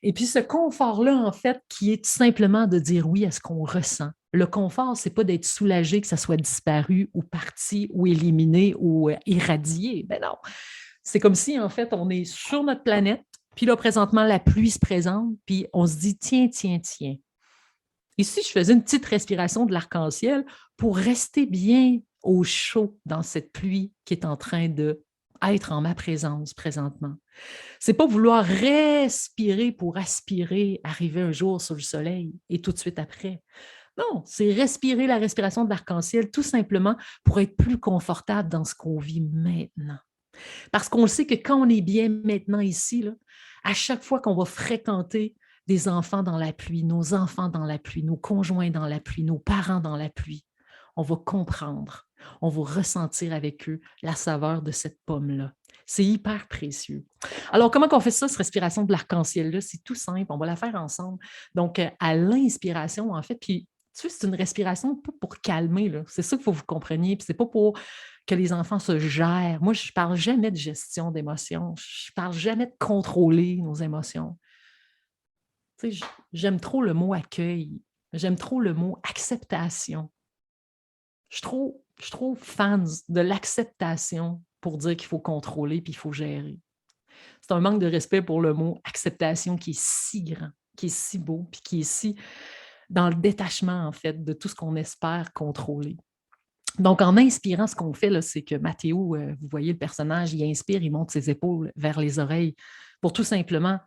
Et puis ce confort-là, en fait, qui est tout simplement de dire oui à ce qu'on ressent. Le confort, ce n'est pas d'être soulagé que ça soit disparu ou parti ou éliminé ou irradié. Ben non. C'est comme si, en fait, on est sur notre planète, puis là, présentement, la pluie se présente, puis on se dit, tiens. Ici, je faisais une petite respiration de l'arc-en-ciel pour rester bien au chaud dans cette pluie qui est en train de être en ma présence présentement. C'est pas vouloir respirer pour aspirer, arriver un jour sur le soleil et tout de suite après. Non, c'est respirer la respiration de l'arc-en-ciel tout simplement pour être plus confortable dans ce qu'on vit maintenant. Parce qu'on le sait que quand on est bien maintenant ici, là, à chaque fois qu'on va fréquenter des enfants dans la pluie, nos enfants dans la pluie, nos conjoints dans la pluie, nos parents dans la pluie, on va comprendre, on va ressentir avec eux la saveur de cette pomme-là. C'est hyper précieux. Alors, comment on fait ça, cette respiration de l'arc-en-ciel-là? C'est tout simple, on va la faire ensemble. Donc, à l'inspiration, en fait, puis tu sais, c'est une respiration pas pour calmer, là. C'est ça qu'il faut que vous compreniez, puis c'est pas pour que les enfants se gèrent. Moi, je ne parle jamais de gestion d'émotions, je ne parle jamais de contrôler nos émotions. Tu sais, j'aime trop le mot accueil, j'aime trop le mot acceptation. Je suis trop fan de l'acceptation pour dire qu'il faut contrôler puis il faut gérer. C'est un manque de respect pour le mot acceptation qui est si grand, qui est si beau, puis qui est si dans le détachement, en fait, de tout ce qu'on espère contrôler. Donc, en inspirant, ce qu'on fait, là, c'est que Mathéo, vous voyez le personnage, il inspire, il monte ses épaules vers les oreilles pour tout simplement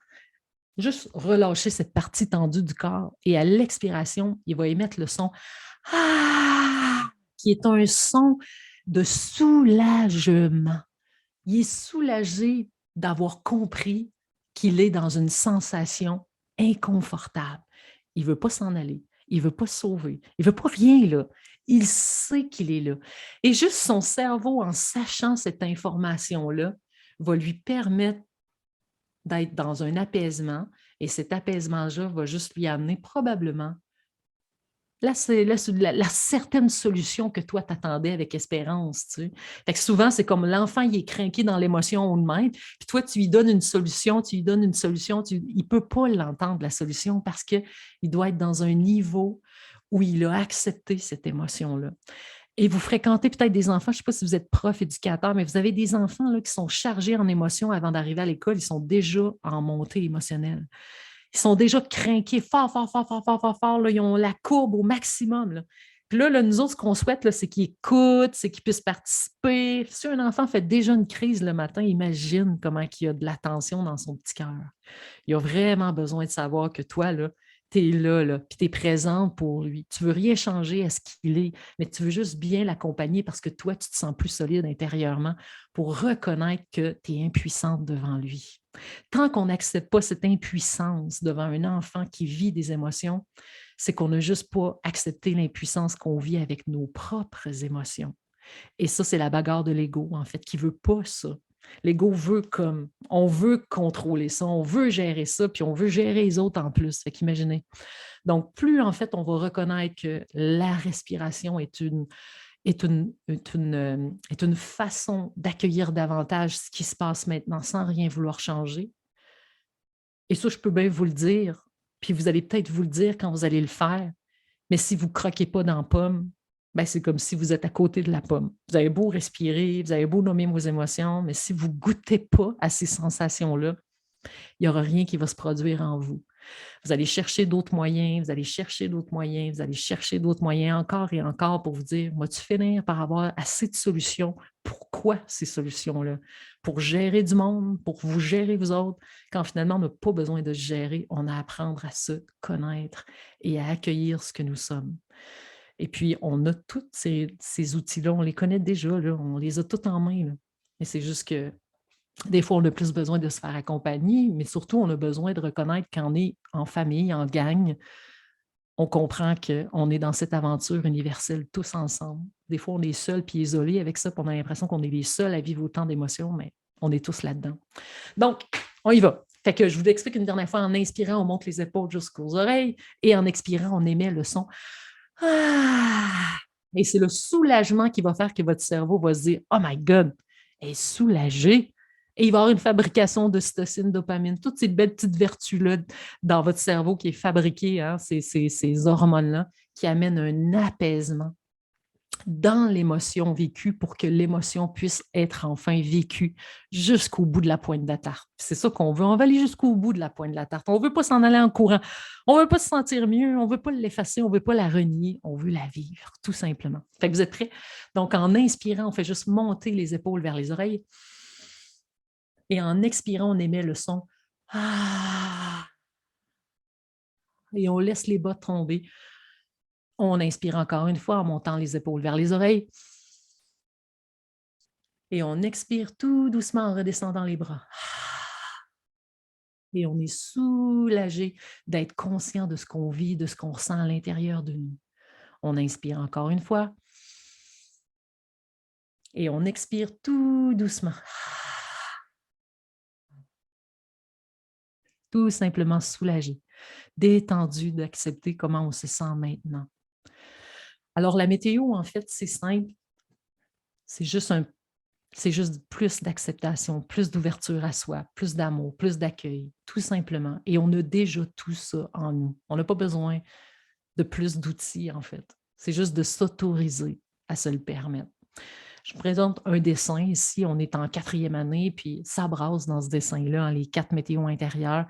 juste relâcher cette partie tendue du corps. Et à l'expiration, il va émettre le son « Ah » qui est un son de soulagement. Il est soulagé d'avoir compris qu'il est dans une sensation inconfortable. Il ne veut pas s'en aller. Il ne veut pas se sauver. Il ne veut pas rien là. Il sait qu'il est là. Et juste son cerveau, en sachant cette information-là, va lui permettre d'être dans un apaisement. Et cet apaisement-là va juste lui amener probablement la certaine solution que toi t'attendais avec espérance. Tu sais. Fait que souvent, c'est comme l'enfant, il est craqué dans l'émotion ou de même, puis toi, tu lui donnes une solution, il ne peut pas l'entendre, la solution, parce qu'il doit être dans un niveau où il a accepté cette émotion-là. Et vous fréquentez peut-être des enfants, je ne sais pas si vous êtes prof, éducateur, mais vous avez des enfants là, qui sont chargés en émotions avant d'arriver à l'école, ils sont déjà en montée émotionnelle. Ils sont déjà crinqués fort, là, ils ont la courbe au maximum. Là. Puis là, nous autres, ce qu'on souhaite, là, c'est qu'ils écoutent, c'est qu'ils puissent participer. Si un enfant fait déjà une crise le matin, imagine comment il y a de l'attention dans son petit cœur. Il a vraiment besoin de savoir que toi, là, tu es là, puis tu es présente pour lui. Tu ne veux rien changer à ce qu'il est, mais tu veux juste bien l'accompagner parce que toi, tu te sens plus solide intérieurement pour reconnaître que tu es impuissante devant lui. Tant qu'on n'accepte pas cette impuissance devant un enfant qui vit des émotions, c'est qu'on n'a juste pas accepté l'impuissance qu'on vit avec nos propres émotions. Et ça, c'est la bagarre de l'ego, en fait, qui ne veut pas ça. L'ego veut on veut contrôler ça, on veut gérer ça, puis on veut gérer les autres en plus. Fait qu'imaginez. Donc, plus, en fait, on va reconnaître que la respiration est une façon d'accueillir davantage ce qui se passe maintenant sans rien vouloir changer. Et ça, je peux bien vous le dire, puis vous allez peut-être vous le dire quand vous allez le faire, mais si vous ne croquez pas dans la pomme, ben c'est comme si vous êtes à côté de la pomme. Vous avez beau respirer, vous avez beau nommer vos émotions, mais si vous ne goûtez pas à ces sensations-là, il n'y aura rien qui va se produire en vous. Vous allez chercher d'autres moyens, vous allez chercher d'autres moyens, vous allez chercher d'autres moyens encore et encore pour vous dire, vas-tu finir par avoir assez de solutions? Pourquoi ces solutions-là? Pour gérer du monde, pour vous gérer vous autres, quand finalement on n'a pas besoin de se gérer, on a à apprendre à se connaître et à accueillir ce que nous sommes. Et puis, on a tous ces outils-là, on les connaît déjà, là, on les a tous en main. Là. Et c'est juste que des fois, on a plus besoin de se faire accompagner, mais surtout, on a besoin de reconnaître qu'on est en famille, en gang. On comprend qu'on est dans cette aventure universelle tous ensemble. Des fois, on est seul puis isolé avec ça, puis on a l'impression qu'on est les seuls à vivre autant d'émotions, mais on est tous là-dedans. Donc, on y va. Fait que je vous explique une dernière fois, en inspirant, on monte les épaules jusqu'aux oreilles, et en expirant, on émet le son. Ah! Et c'est le soulagement qui va faire que votre cerveau va se dire « Oh my God, elle est soulagée! » Et il va y avoir une fabrication d'ocytocine, dopamine, toutes ces belles petites vertus-là dans votre cerveau qui est fabriquée, hein, ces hormones-là, qui amènent un apaisement dans l'émotion vécue pour que l'émotion puisse être enfin vécue jusqu'au bout de la pointe de la tarte. C'est ça qu'on veut. On veut aller jusqu'au bout de la pointe de la tarte. On ne veut pas s'en aller en courant. On ne veut pas se sentir mieux. On ne veut pas l'effacer. On ne veut pas la renier. On veut la vivre, tout simplement. Fait que vous êtes prêts? Donc, en inspirant, on fait juste monter les épaules vers les oreilles. Et en expirant, on émet le son. Ah! Et on laisse les bas tomber. On inspire encore une fois en montant les épaules vers les oreilles. Et on expire tout doucement en redescendant les bras. Et on est soulagé d'être conscient de ce qu'on vit, de ce qu'on ressent à l'intérieur de nous. On inspire encore une fois. Et on expire tout doucement. Tout simplement soulagé, détendu d'accepter comment on se sent maintenant. Alors, la météo, en fait, c'est simple. C'est juste plus d'acceptation, plus d'ouverture à soi, plus d'amour, plus d'accueil, tout simplement. Et on a déjà tout ça en nous. On n'a pas besoin de plus d'outils, en fait. C'est juste de s'autoriser à se le permettre. Je présente un dessin ici, on est en 4e année, puis ça brasse dans ce dessin-là, hein, les 4 météos intérieures.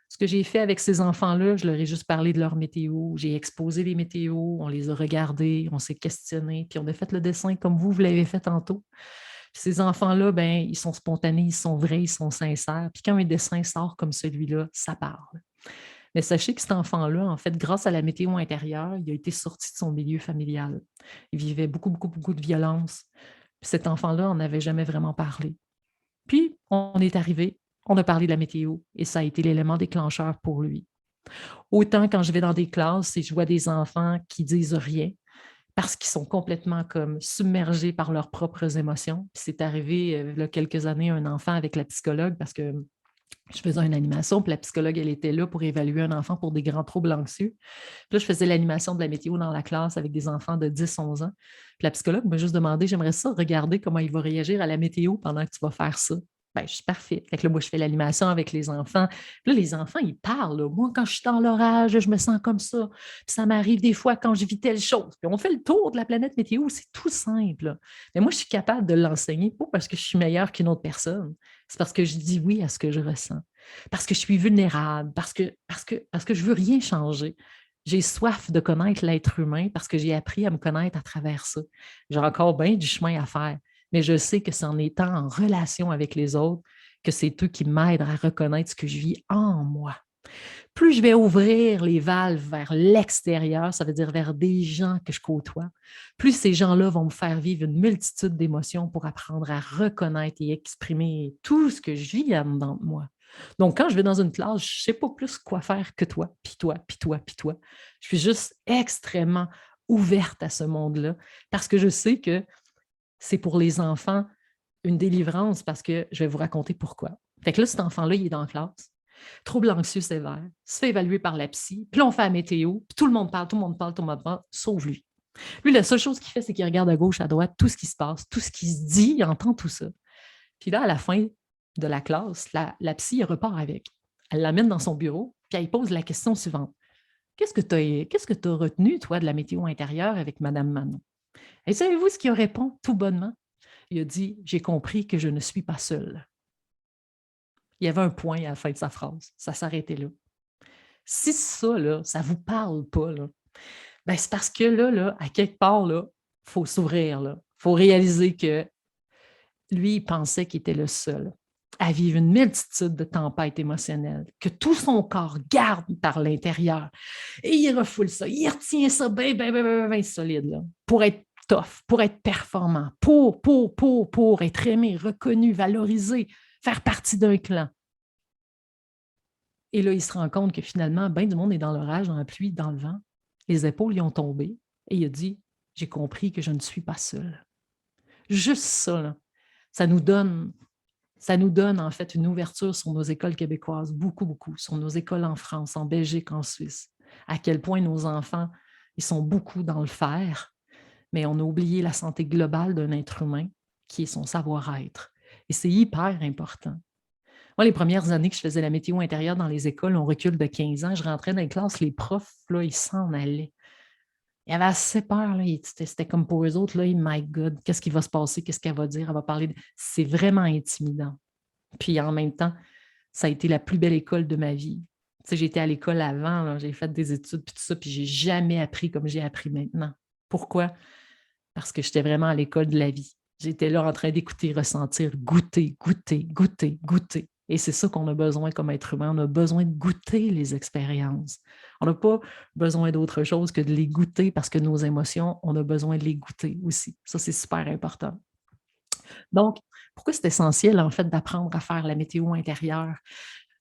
Ce que j'ai fait avec ces enfants-là, je leur ai juste parlé de leur météo, j'ai exposé les météos, on les a regardés, on s'est questionnés, puis on a fait le dessin comme vous l'avez fait tantôt. Puis ces enfants-là, ben, ils sont spontanés, ils sont vrais, ils sont sincères. Puis quand un dessin sort comme celui-là, ça parle. Mais sachez que cet enfant-là, en fait, grâce à la météo intérieure, il a été sorti de son milieu familial. Il vivait beaucoup, beaucoup, beaucoup de violence. Puis cet enfant-là, on n'avait jamais vraiment parlé. Puis, on est arrivé, on a parlé de la météo et ça a été l'élément déclencheur pour lui. Autant quand je vais dans des classes et je vois des enfants qui disent rien parce qu'ils sont complètement comme submergés par leurs propres émotions. Puis c'est arrivé il y a quelques années, un enfant avec la psychologue parce que je faisais une animation, puis la psychologue, elle était là pour évaluer un enfant pour des grands troubles anxieux. Puis là, je faisais l'animation de la météo dans la classe avec des enfants de 10-11 ans. Puis la psychologue m'a juste demandé, j'aimerais ça regarder comment il va réagir à la météo pendant que tu vas faire ça. Ben, je suis parfaite. Fait que là, moi, je fais l'animation avec les enfants. Puis là, les enfants, ils parlent. Là. Moi, quand je suis dans l'orage, je me sens comme ça. Puis ça m'arrive des fois quand je vis telle chose. Puis on fait le tour de la planète météo, c'est tout simple. Là. Mais moi, je suis capable de l'enseigner, pas parce que je suis meilleure qu'une autre personne. C'est parce que je dis oui à ce que je ressens. Parce que je suis vulnérable, parce que je veux rien changer. J'ai soif de connaître l'être humain parce que j'ai appris à me connaître à travers ça. J'ai encore bien du chemin à faire. Mais je sais que c'est en étant en relation avec les autres que c'est eux qui m'aident à reconnaître ce que je vis en moi. Plus je vais ouvrir les valves vers l'extérieur, ça veut dire vers des gens que je côtoie, plus ces gens-là vont me faire vivre une multitude d'émotions pour apprendre à reconnaître et exprimer tout ce que je vis en dedans de moi. Donc, quand je vais dans une classe, je ne sais pas plus quoi faire que toi, puis toi, puis toi, puis toi. Je suis juste extrêmement ouverte à ce monde-là parce que je sais que c'est pour les enfants une délivrance parce que je vais vous raconter pourquoi. Fait que là, cet enfant-là, il est dans la classe. Trouble anxieux sévère, se fait évaluer par la psy, puis là, on fait la météo, puis tout le monde parle, sauf lui. Lui, la seule chose qu'il fait, c'est qu'il regarde à gauche, à droite, tout ce qui se passe, tout ce qui se dit, il entend tout ça. Puis là, à la fin de la classe, la psy, elle repart avec. Elle l'amène dans son bureau, puis elle pose la question suivante. Qu'est-ce que tu as retenu, toi, de la météo intérieure avec Mme Manon? Et savez-vous ce qu'il répond tout bonnement? Il a dit, j'ai compris que je ne suis pas seul. Il y avait un point à la fin de sa phrase. Ça s'arrêtait là. Si ça, là, ça ne vous parle pas, là, ben c'est parce que là, à quelque part, il faut s'ouvrir. Il faut réaliser que lui, il pensait qu'il était le seul à vivre une multitude de tempêtes émotionnelles, que tout son corps garde par l'intérieur. Et il refoule ça, il retient ça bien solide là, pour être tough, pour être performant, pour être aimé, reconnu, valorisé, faire partie d'un clan. Et là, il se rend compte que finalement, bien du monde est dans l'orage, dans la pluie, dans le vent. Les épaules lui ont tombé et il a dit, j'ai compris que je ne suis pas seul. Juste ça, là, ça nous donne en fait une ouverture sur nos écoles québécoises, beaucoup, sur nos écoles en France, en Belgique, en Suisse. À quel point nos enfants, ils sont beaucoup dans le faire, mais on a oublié la santé globale d'un être humain qui est son savoir-être. Et c'est hyper important. Moi, les premières années que je faisais la météo intérieure dans les écoles, on recule de 15 ans, je rentrais dans les classes, les profs, là, ils s'en allaient. Il y avait assez peur, là. C'était comme pour eux autres, là, my God, qu'est-ce qui va se passer, qu'est-ce qu'elle va dire, elle va parler. C'est vraiment intimidant. Puis en même temps, ça a été la plus belle école de ma vie. Tu sais, j'étais à l'école avant, là, j'ai fait des études, puis tout ça, puis j'ai jamais appris comme j'ai appris maintenant. Pourquoi? Parce que j'étais vraiment à l'école de la vie. J'étais là en train d'écouter, ressentir, goûter. Et c'est ça qu'on a besoin comme être humain. On a besoin de goûter les expériences. On n'a pas besoin d'autre chose que de les goûter parce que nos émotions, on a besoin de les goûter aussi. Ça, c'est super important. Donc, pourquoi c'est essentiel, en fait, d'apprendre à faire la météo intérieure?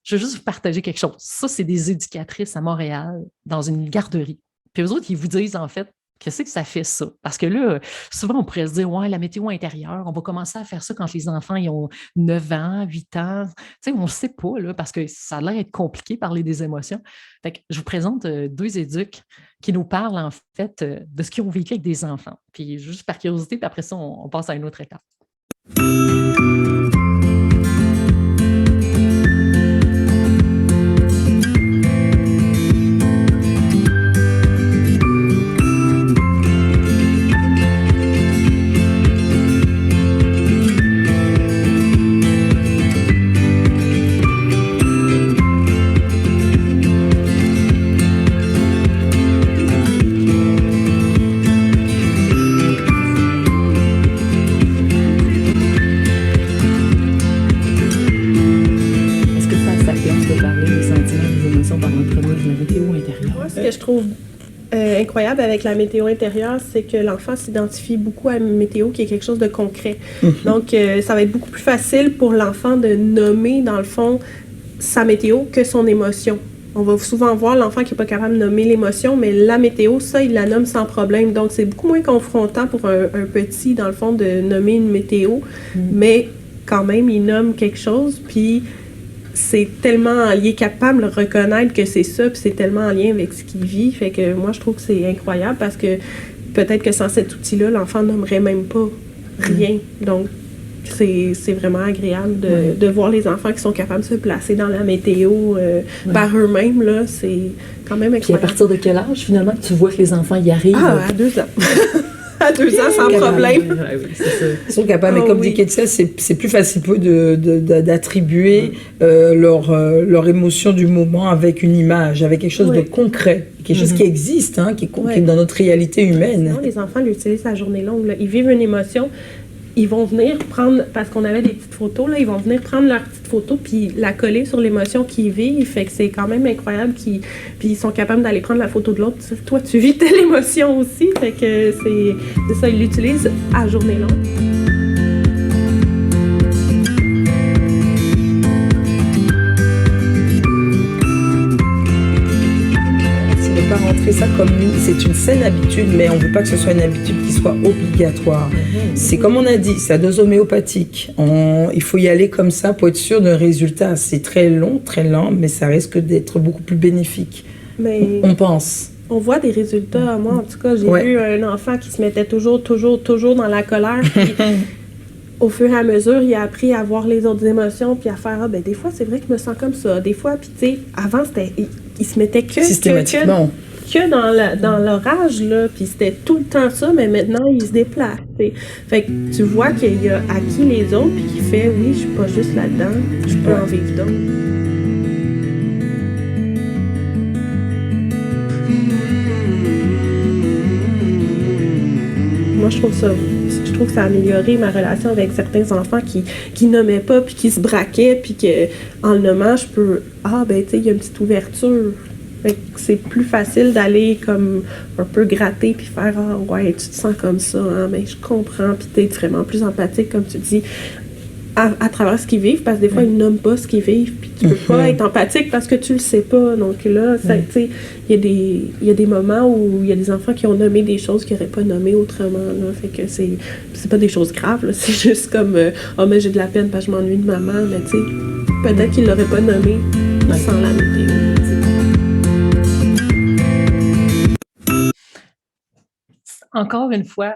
Je veux juste vous partager quelque chose. Ça, c'est des éducatrices à Montréal, dans une garderie. Puis eux autres, ils vous disent, en fait, qu'est-ce que ça fait ça? Parce que là, souvent, on pourrait se dire, ouais, la météo intérieure, on va commencer à faire ça quand les enfants ils ont 9 ans, 8 ans. Tu sais, on ne sait pas, là, parce que ça a l'air d'être compliqué parler des émotions. Fait que je vous présente 2 éduques qui nous parlent, en fait, de ce qu'ils ont vécu avec des enfants. Puis juste par curiosité, puis après ça, on passe à une autre étape. trouve incroyable avec la météo intérieure, c'est que l'enfant s'identifie beaucoup à une météo qui est quelque chose de concret. Donc, ça va être beaucoup plus facile pour l'enfant de nommer, dans le fond, sa météo que son émotion. On va souvent voir l'enfant qui n'est pas capable de nommer l'émotion, mais la météo, ça, il la nomme sans problème. Donc, c'est beaucoup moins confrontant pour un petit, dans le fond, de nommer une météo, mais quand même, il nomme quelque chose, puis c'est tellement il est capable de reconnaître que c'est ça, puis c'est tellement en lien avec ce qu'il vit. Fait que moi, je trouve que c'est incroyable parce que peut-être que sans cet outil-là, l'enfant nommerait même pas rien. Donc, c'est vraiment agréable de voir les enfants qui sont capables de se placer dans la météo par eux-mêmes. Là, c'est quand même Puis à incroyable. partir de quel âge, finalement, que tu vois que les enfants y arrivent? Ah, à 2 ans. À 2 ans, sans problème. Oui, c'est ça. Ils sont capables, mais Oh, comme oui. dit Kétia, c'est plus facile pour eux d'attribuer leur émotion du moment avec une image, avec quelque chose Oui. de concret, quelque chose qui existe, hein, qui est dans notre réalité humaine. Sinon, les enfants l'utilisent à journée longue. Là. Ils vivent une émotion. Ils vont venir prendre, parce qu'on avait des petites photos, là, ils vont venir prendre leur petite photo puis la coller sur l'émotion qu'ils vivent. Fait que c'est quand même incroyable. Puis ils sont capables d'aller prendre la photo de l'autre. Toi, tu vis telle émotion aussi. Fait que c'est ça, ils l'utilisent à journée longue. C'est de ne pas rentrer ça comme c'est une saine habitude, mais on ne veut pas que ce soit une habitude qui soit obligatoire. C'est comme on a dit, c'est à dose homéopathique. Il faut y aller comme ça pour être sûr d'un résultat. C'est très long, très lent, mais ça risque d'être beaucoup plus bénéfique. Mais On pense. on voit des résultats. Moi, en tout cas, j'ai Ouais. vu un enfant qui se mettait toujours dans la colère. Puis au fur et à mesure, il a appris à voir les autres émotions puis à faire « Ah, ben des fois, c'est vrai que je me sens comme ça. Des fois, puis tu sais, avant, il se mettait que Systématiquement. dans l'orage, là, puis c'était tout le temps ça, mais maintenant, il se déplace. T'sais. Fait que tu vois qu'il a acquis les autres, puis qu'il fait « Oui, je suis pas juste là-dedans, je peux en vivre d'autres. » Moi, je trouve que ça a amélioré ma relation avec certains enfants qui nommaient pas, puis qui se braquaient, puis que en le nommant, je peux ben tu sais, il y a une petite ouverture. Fait que c'est plus facile d'aller comme un peu gratter puis faire ah ouais, tu te sens comme ça, hein, mais je comprends, puis t'es vraiment plus empathique comme tu dis à travers ce qu'ils vivent, parce que des fois ils nomment pas ce qu'ils vivent, puis tu peux pas être empathique parce que tu le sais pas. Donc là, tu sais, il y a des moments où il y a des enfants qui ont nommé des choses qu'ils n'auraient pas nommées autrement, là. Fait que c'est pas des choses graves, là. C'est juste comme mais j'ai de la peine parce que je m'ennuie de maman, mais tu sais, peut-être qu'ils l'auraient pas nommé sans la météo. Encore une fois,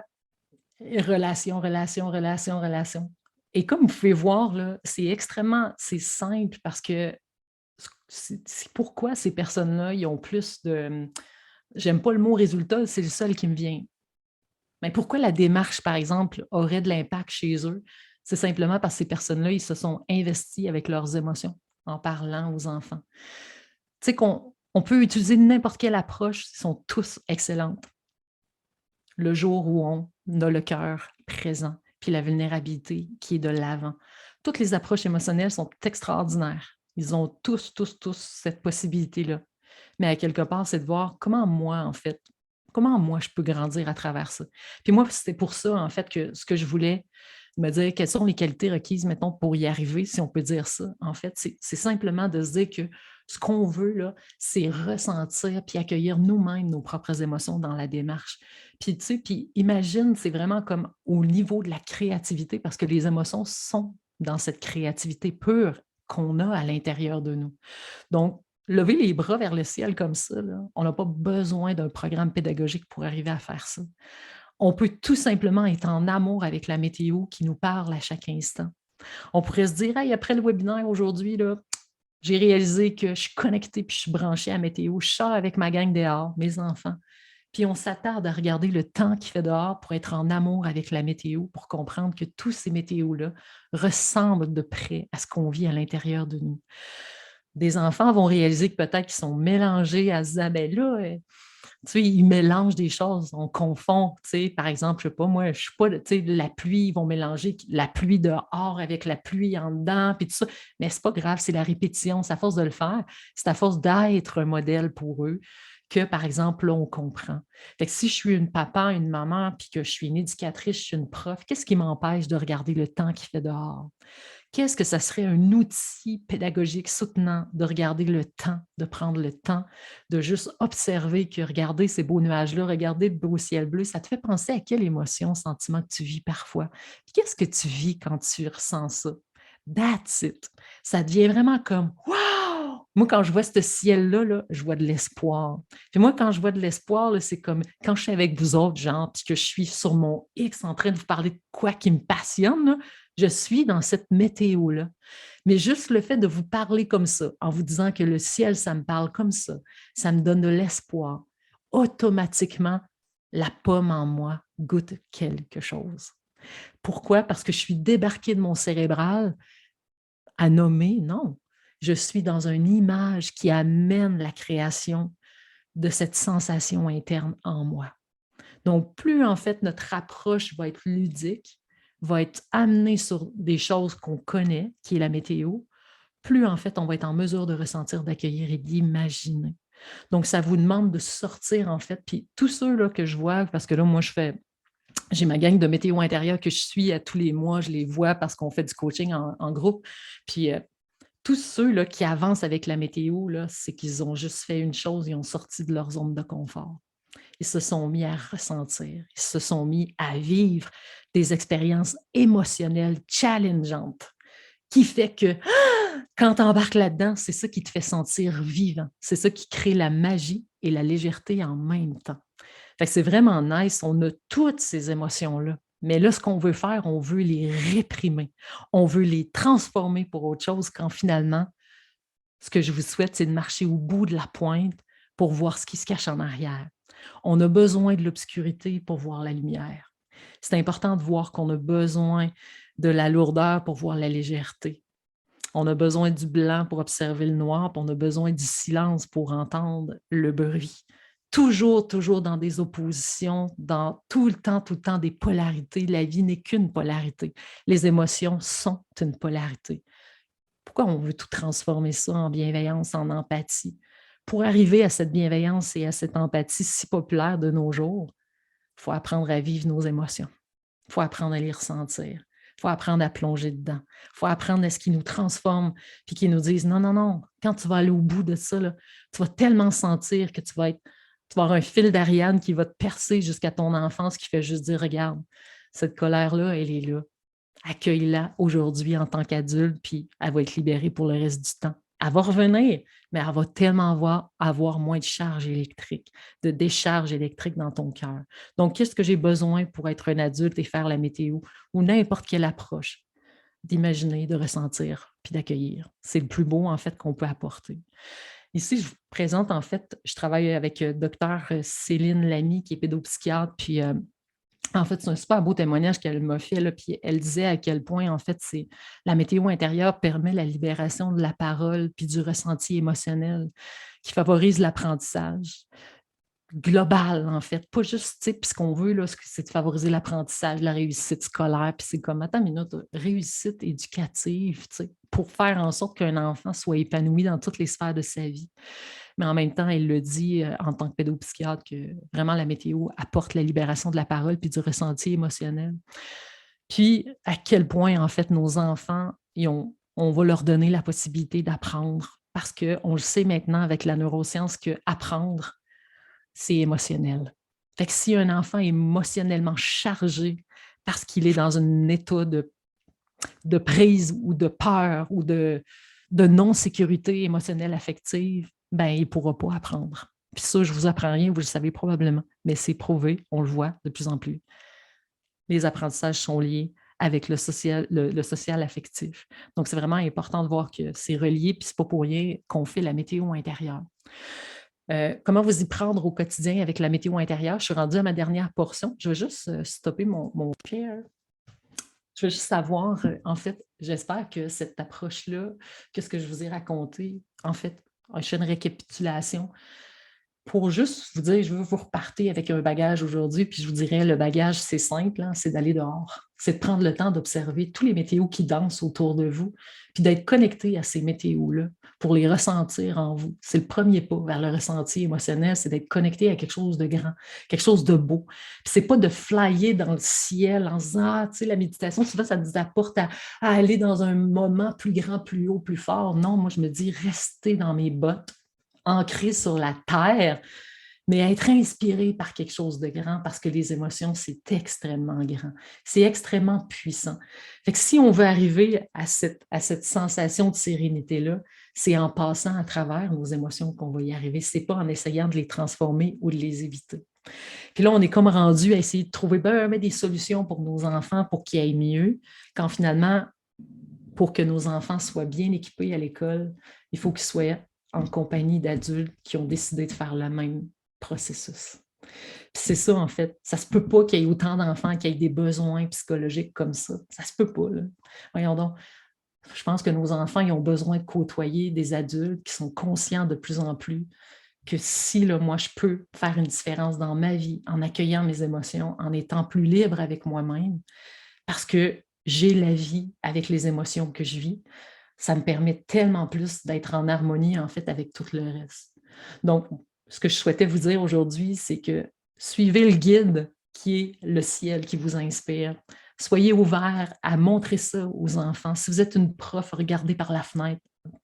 relation. Et comme vous pouvez voir, là, c'est simple parce que c'est pourquoi ces personnes-là, ils ont plus de... J'aime pas le mot résultat, c'est le seul qui me vient. Mais pourquoi la démarche, par exemple, aurait de l'impact chez eux? C'est simplement parce que ces personnes-là, ils se sont investis avec leurs émotions en parlant aux enfants. Tu sais qu'on peut utiliser n'importe quelle approche, ils sont tous excellentes. Le jour où on a le cœur présent, puis la vulnérabilité qui est de l'avant. Toutes les approches émotionnelles sont extraordinaires. Ils ont tous cette possibilité-là. Mais à quelque part, c'est de voir comment moi je peux grandir à travers ça. Puis moi, c'était pour ça, en fait, que ce que je voulais me dire, quelles sont les qualités requises, mettons, pour y arriver, si on peut dire ça. En fait, c'est simplement de se dire que ce qu'on veut, là, c'est ressentir puis accueillir nous-mêmes nos propres émotions dans la démarche. Puis, tu sais, puis imagine, c'est vraiment comme au niveau de la créativité, parce que les émotions sont dans cette créativité pure qu'on a à l'intérieur de nous. Donc, lever les bras vers le ciel comme ça, là, on n'a pas besoin d'un programme pédagogique pour arriver à faire ça. On peut tout simplement être en amour avec la météo qui nous parle à chaque instant. On pourrait se dire, hey, après le webinaire aujourd'hui, là, j'ai réalisé que je suis connectée puis je suis branchée à la météo. Je sors avec ma gang dehors, mes enfants. Puis on s'attarde à regarder le temps qu'il fait dehors pour être en amour avec la météo, pour comprendre que tous ces météos-là ressemblent de près à ce qu'on vit à l'intérieur de nous. Des enfants vont réaliser que peut-être qu'ils sont mélangés à se dire, ben là, tu sais, ils mélangent des choses, on confond, tu sais, par exemple, je sais pas, moi, je suis pas, tu sais, la pluie, ils vont mélanger la pluie dehors avec la pluie en dedans, puis tout ça, mais c'est pas grave, c'est la répétition, c'est à force de le faire, c'est à force d'être un modèle pour eux que, par exemple, là, on comprend. Fait que si je suis une papa, une maman, puis que je suis une éducatrice, je suis une prof, qu'est-ce qui m'empêche de regarder le temps qu'il fait dehors? Qu'est-ce que ça serait un outil pédagogique soutenant de regarder le temps, de prendre le temps, de juste observer que regarder ces beaux nuages-là, regarder le beau ciel bleu, ça te fait penser à quelle émotion, sentiment que tu vis parfois? Puis qu'est-ce que tu vis quand tu ressens ça? That's it. Ça devient vraiment comme wow! Moi, quand je vois ce ciel-là, là, je vois de l'espoir. Puis moi, quand je vois de l'espoir, là, c'est comme quand je suis avec vous autres, genre, puis que je suis sur mon X en train de vous parler de quoi qui me passionne, là, je suis dans cette météo-là. Mais juste le fait de vous parler comme ça, en vous disant que le ciel, ça me parle comme ça me donne de l'espoir. Automatiquement, la pomme en moi goûte quelque chose. Pourquoi? Parce que je suis débarquée de mon cérébral à nommer, non. Je suis dans une image qui amène la création de cette sensation interne en moi. Donc, plus en fait notre approche va être ludique, va être amenée sur des choses qu'on connaît, qui est la météo, plus en fait on va être en mesure de ressentir, d'accueillir et d'imaginer. Donc, ça vous demande de sortir en fait, puis tous ceux là, que je vois, parce que là, moi, j'ai ma gang de météo intérieure que je suis à tous les mois, je les vois parce qu'on fait du coaching en groupe. Puis tous ceux là, qui avancent avec la météo, là, c'est qu'ils ont juste fait une chose, ils ont sorti de leur zone de confort. Ils se sont mis à ressentir, ils se sont mis à vivre des expériences émotionnelles challengeantes qui fait que quand tu embarques là-dedans, c'est ça qui te fait sentir vivant. C'est ça qui crée la magie et la légèreté en même temps. Fait que c'est vraiment nice, on a toutes ces émotions-là. Mais là, ce qu'on veut faire, on veut les réprimer. On veut les transformer pour autre chose quand finalement, ce que je vous souhaite, c'est de marcher au bout de la pointe pour voir ce qui se cache en arrière. On a besoin de l'obscurité pour voir la lumière. C'est important de voir qu'on a besoin de la lourdeur pour voir la légèreté. On a besoin du blanc pour observer le noir, puis on a besoin du silence pour entendre le bruit. Toujours dans des oppositions, dans tout le temps des polarités. La vie n'est qu'une polarité. Les émotions sont une polarité. Pourquoi on veut tout transformer ça en bienveillance, en empathie? Pour arriver à cette bienveillance et à cette empathie si populaire de nos jours, il faut apprendre à vivre nos émotions. Il faut apprendre à les ressentir. Il faut apprendre à plonger dedans. Il faut apprendre à ce qui nous transforme puis qui nous disent non, quand tu vas aller au bout de ça, là, tu vas tellement sentir que tu vas avoir un fil d'Ariane qui va te percer jusqu'à ton enfance qui fait juste dire regarde, cette colère-là, elle est là. Accueille-la aujourd'hui en tant qu'adulte, puis elle va être libérée pour le reste du temps. Elle va revenir, mais elle va tellement avoir moins de charge électrique, de décharge électrique dans ton cœur. Donc, qu'est-ce que j'ai besoin pour être un adulte et faire la météo ou n'importe quelle approche? D'imaginer, de ressentir, puis d'accueillir. C'est le plus beau, en fait, qu'on peut apporter. Ici, je vous présente, en fait, je travaille avec Dr. Céline Lamy, qui est pédopsychiatre, puis en fait, c'est un super beau témoignage qu'elle m'a fait, là, puis elle disait à quel point, en fait, la météo intérieure permet la libération de la parole puis du ressenti émotionnel qui favorise l'apprentissage global, en fait. Pas juste, tu sais, puis ce qu'on veut, là, c'est de favoriser l'apprentissage, la réussite scolaire, puis c'est comme, attends une minute, réussite éducative, tu sais, pour faire en sorte qu'un enfant soit épanoui dans toutes les sphères de sa vie. Mais en même temps, elle le dit en tant que pédopsychiatre que vraiment la météo apporte la libération de la parole puis du ressenti émotionnel. Puis à quel point, en fait, nos enfants, on va leur donner la possibilité d'apprendre parce qu'on le sait maintenant avec la neuroscience que apprendre, c'est émotionnel. Fait que si un enfant est émotionnellement chargé parce qu'il est dans un état de prise ou de peur ou de non-sécurité émotionnelle affective, ben, il ne pourra pas apprendre. Puis ça, je ne vous apprends rien, vous le savez probablement, mais c'est prouvé, on le voit de plus en plus. Les apprentissages sont liés avec le social affectif. Donc, c'est vraiment important de voir que c'est relié, puis ce n'est pas pour rien qu'on fait la météo intérieure. Comment vous y prendre au quotidien avec la météo intérieure? Je suis rendue à ma dernière portion. Je vais juste stopper mon share. Je veux juste savoir, en fait, j'espère que cette approche-là, que ce que je vous ai raconté, en fait, je fais une récapitulation pour juste vous dire, je veux vous repartir avec un bagage aujourd'hui, puis je vous dirais, le bagage, c'est simple, hein, c'est d'aller dehors. c'est de prendre le temps d'observer tous les météos qui dansent autour de vous, puis d'être connecté à ces météos-là pour les ressentir en vous. C'est le premier pas vers le ressenti émotionnel, c'est d'être connecté à quelque chose de grand, quelque chose de beau. Puis c'est pas de flyer dans le ciel en se disant, ah, tu sais, la méditation, souvent, ça nous apporte à aller dans un moment plus grand, plus haut, plus fort. Non, moi, je me dis, rester dans mes bottes, ancré sur la terre, mais être inspiré par quelque chose de grand parce que les émotions, c'est extrêmement grand. C'est extrêmement puissant. Fait que si on veut arriver à cette sensation de sérénité-là, c'est en passant à travers nos émotions qu'on va y arriver. C'est pas en essayant de les transformer ou de les éviter. Puis là, on est comme rendu à essayer de trouver des solutions pour nos enfants pour qu'ils aillent mieux, quand finalement, pour que nos enfants soient bien équipés à l'école, il faut qu'ils soient en compagnie d'adultes qui ont décidé de faire le même processus. Puis c'est ça, en fait. Ça se peut pas qu'il y ait autant d'enfants qui aient des besoins psychologiques comme ça. Ça se peut pas, là. Voyons donc. Je pense que nos enfants, ils ont besoin de côtoyer des adultes qui sont conscients de plus en plus que si, là, moi, je peux faire une différence dans ma vie en accueillant mes émotions, en étant plus libre avec moi-même, parce que j'ai la vie avec les émotions que je vis, ça me permet tellement plus d'être en harmonie, en fait, avec tout le reste. Donc, ce que je souhaitais vous dire aujourd'hui, c'est que suivez le guide qui est le ciel qui vous inspire. Soyez ouverts à montrer ça aux enfants. Si vous êtes une prof, regardez par la fenêtre,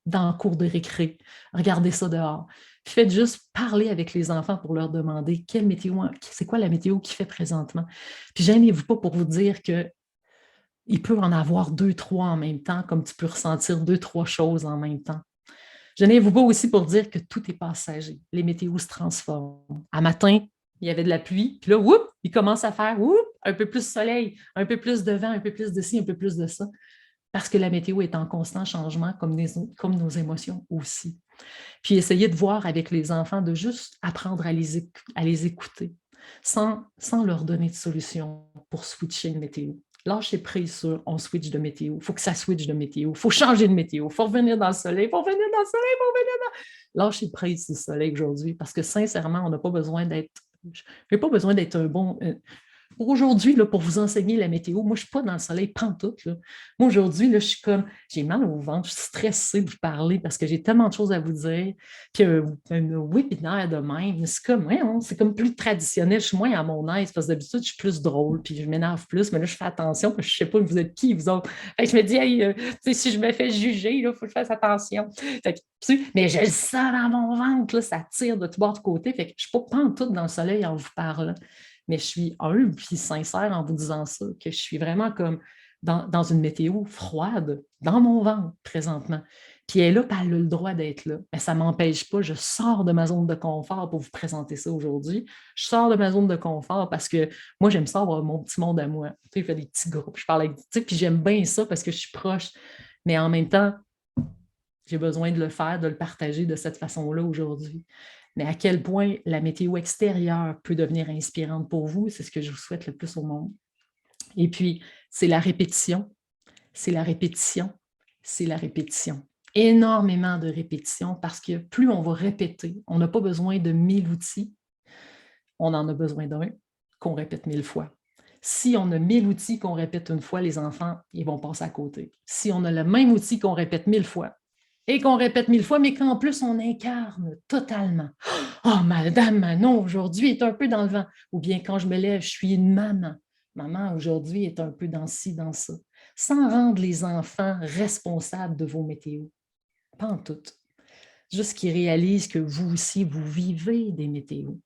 dans le cours de récré, regardez ça dehors. Faites juste parler avec les enfants pour leur demander quelle météo, c'est quoi la météo qu'il fait présentement. Puis gênez-vous pas pour vous dire que il peut en avoir 2, 3 en même temps, comme tu peux ressentir 2, 3 choses en même temps. Gênez-vous pas aussi pour dire que tout est passager. Les météos se transforment. À matin, il y avait de la pluie, puis là, whoop, il commence à faire un peu plus de soleil, un peu plus de vent, un peu plus de ci, un peu plus de ça. Parce que la météo est en constant changement, comme nos émotions aussi. Puis essayez de voir avec les enfants, de juste apprendre à les écouter, sans leur donner de solution pour switcher une météo. Lâchez prise sur on switch de météo. Il faut que ça switch de météo. Il faut changer de météo. Il faut revenir dans le soleil. Il faut revenir dans le soleil. Il faut revenir dans... Lâchez prise sur le soleil aujourd'hui parce que sincèrement, on n'a pas besoin d'être... Je n'ai pas besoin d'être un bon... Aujourd'hui, là, pour vous enseigner la météo, moi, je ne suis pas dans le soleil pantoute. Là. Moi, aujourd'hui, là, je suis comme, j'ai mal au ventre, je suis stressée de vous parler parce que j'ai tellement de choses à vous dire. Puis un webinaire de même, c'est comme plus traditionnel. Je suis moins à mon aise parce que d'habitude, je suis plus drôle, puis je m'énerve plus, mais là, je fais attention parce que je ne sais pas vous êtes qui, vous autres. Fait que je me dis, hey, si je me fais juger, il faut que je fasse attention. Fait que, mais je le sens dans mon ventre, là, ça tire de tout bord de côté. Fait que je ne suis pas pantoute dans le soleil en vous parlant. Mais je suis humble puis sincère en vous disant ça, que je suis vraiment comme dans une météo froide, dans mon ventre présentement. Puis elle est là, puis elle a le droit d'être là. Mais ça ne m'empêche pas, je sors de ma zone de confort pour vous présenter ça aujourd'hui. Je sors de ma zone de confort parce que moi, j'aime ça avoir mon petit monde à moi. Tu sais, faire des petits groupes, je parle avec, tu sais, puis j'aime bien ça parce que je suis proche. Mais en même temps, j'ai besoin de le faire, de le partager de cette façon-là aujourd'hui. Mais à quel point la météo extérieure peut devenir inspirante pour vous, c'est ce que je vous souhaite le plus au monde. Et puis, c'est la répétition, c'est la répétition, c'est la répétition. Énormément de répétition parce que plus on va répéter, on n'a pas besoin de 1000 outils, on en a besoin d'un qu'on répète 1000 fois. Si on a 1000 outils qu'on répète une fois, les enfants, ils vont passer à côté. Si on a le même outil qu'on répète 1000 fois, et qu'on répète 1000 fois, mais qu'en plus, on incarne totalement. « Oh, Madame Manon, aujourd'hui, est un peu dans le vent. » Ou bien, quand je me lève, je suis une maman. Maman, aujourd'hui, est un peu dans ci, dans ça. Sans rendre les enfants responsables de vos météos. Pas en tout. Juste qu'ils réalisent que vous aussi, vous vivez des météos.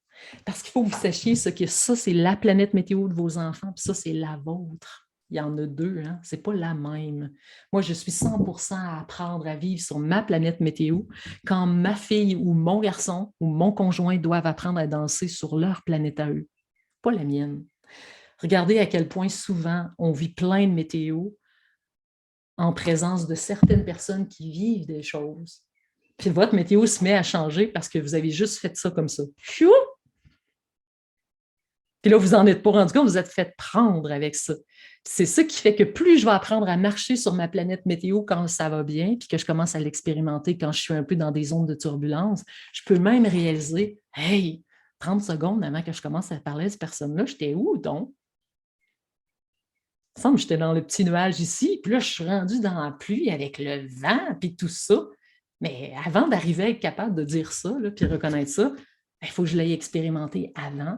Parce qu'il faut que vous sachiez que ça, c'est la planète météo de vos enfants, puis ça, c'est la vôtre. Il y en a 2, hein? Ce n'est pas la même. Moi, je suis 100% à apprendre à vivre sur ma planète météo quand ma fille ou mon garçon ou mon conjoint doivent apprendre à danser sur leur planète à eux, pas la mienne. Regardez à quel point souvent on vit plein de météo en présence de certaines personnes qui vivent des choses. Puis votre météo se met à changer parce que vous avez juste fait ça comme ça. Chou! Puis là, vous n'en êtes pas rendu compte, vous êtes fait prendre avec ça. C'est ça qui fait que plus je vais apprendre à marcher sur ma planète météo quand ça va bien, puis que je commence à l'expérimenter quand je suis un peu dans des zones de turbulence, je peux même réaliser, hey, 30 secondes avant que je commence à parler à cette personne-là, j'étais où donc? Il me semble que j'étais dans le petit nuage ici, puis là, je suis rendue dans la pluie avec le vent, puis tout ça. Mais avant d'arriver à être capable de dire ça, là, puis reconnaître ça, il faut que je l'aie expérimenté avant.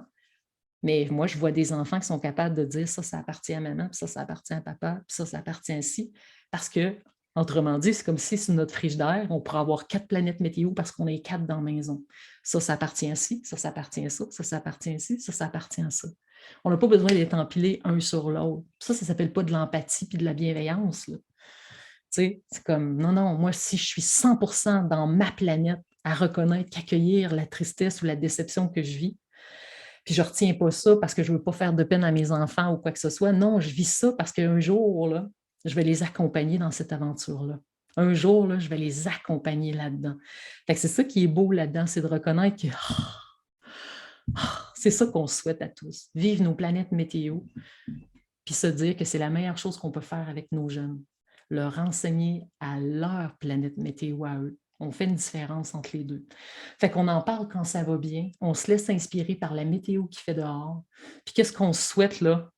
Mais moi, je vois des enfants qui sont capables de dire ça, ça appartient à maman, puis ça appartient à papa, puis ça appartient à ci. Parce que, autrement dit, c'est comme si sur notre frigidaire, on pourrait avoir 4 planètes météo parce qu'on est 4 dans la maison. Ça appartient à ci, ça appartient à ça appartient à ci, ça appartient à ça. On n'a pas besoin d'être empilés un sur l'autre. Ça ne s'appelle pas de l'empathie puis de la bienveillance, là. C'est comme, non, moi, si je suis 100% dans ma planète à reconnaître, qu'accueillir la tristesse ou la déception que je vis, puis je ne retiens pas ça parce que je ne veux pas faire de peine à mes enfants ou quoi que ce soit. Non, je vis ça parce qu'un jour, là, je vais les accompagner dans cette aventure-là. Un jour, là, je vais les accompagner là-dedans. Fait que c'est ça qui est beau là-dedans, c'est de reconnaître que c'est ça qu'on souhaite à tous, vivre nos planètes météo, puis se dire que c'est la meilleure chose qu'on peut faire avec nos jeunes, leur enseigner à leur planète météo à eux. On fait une différence entre les deux. Fait qu'on en parle quand ça va bien, on se laisse inspirer par la météo qui fait dehors. Puis qu'est-ce qu'on souhaite là?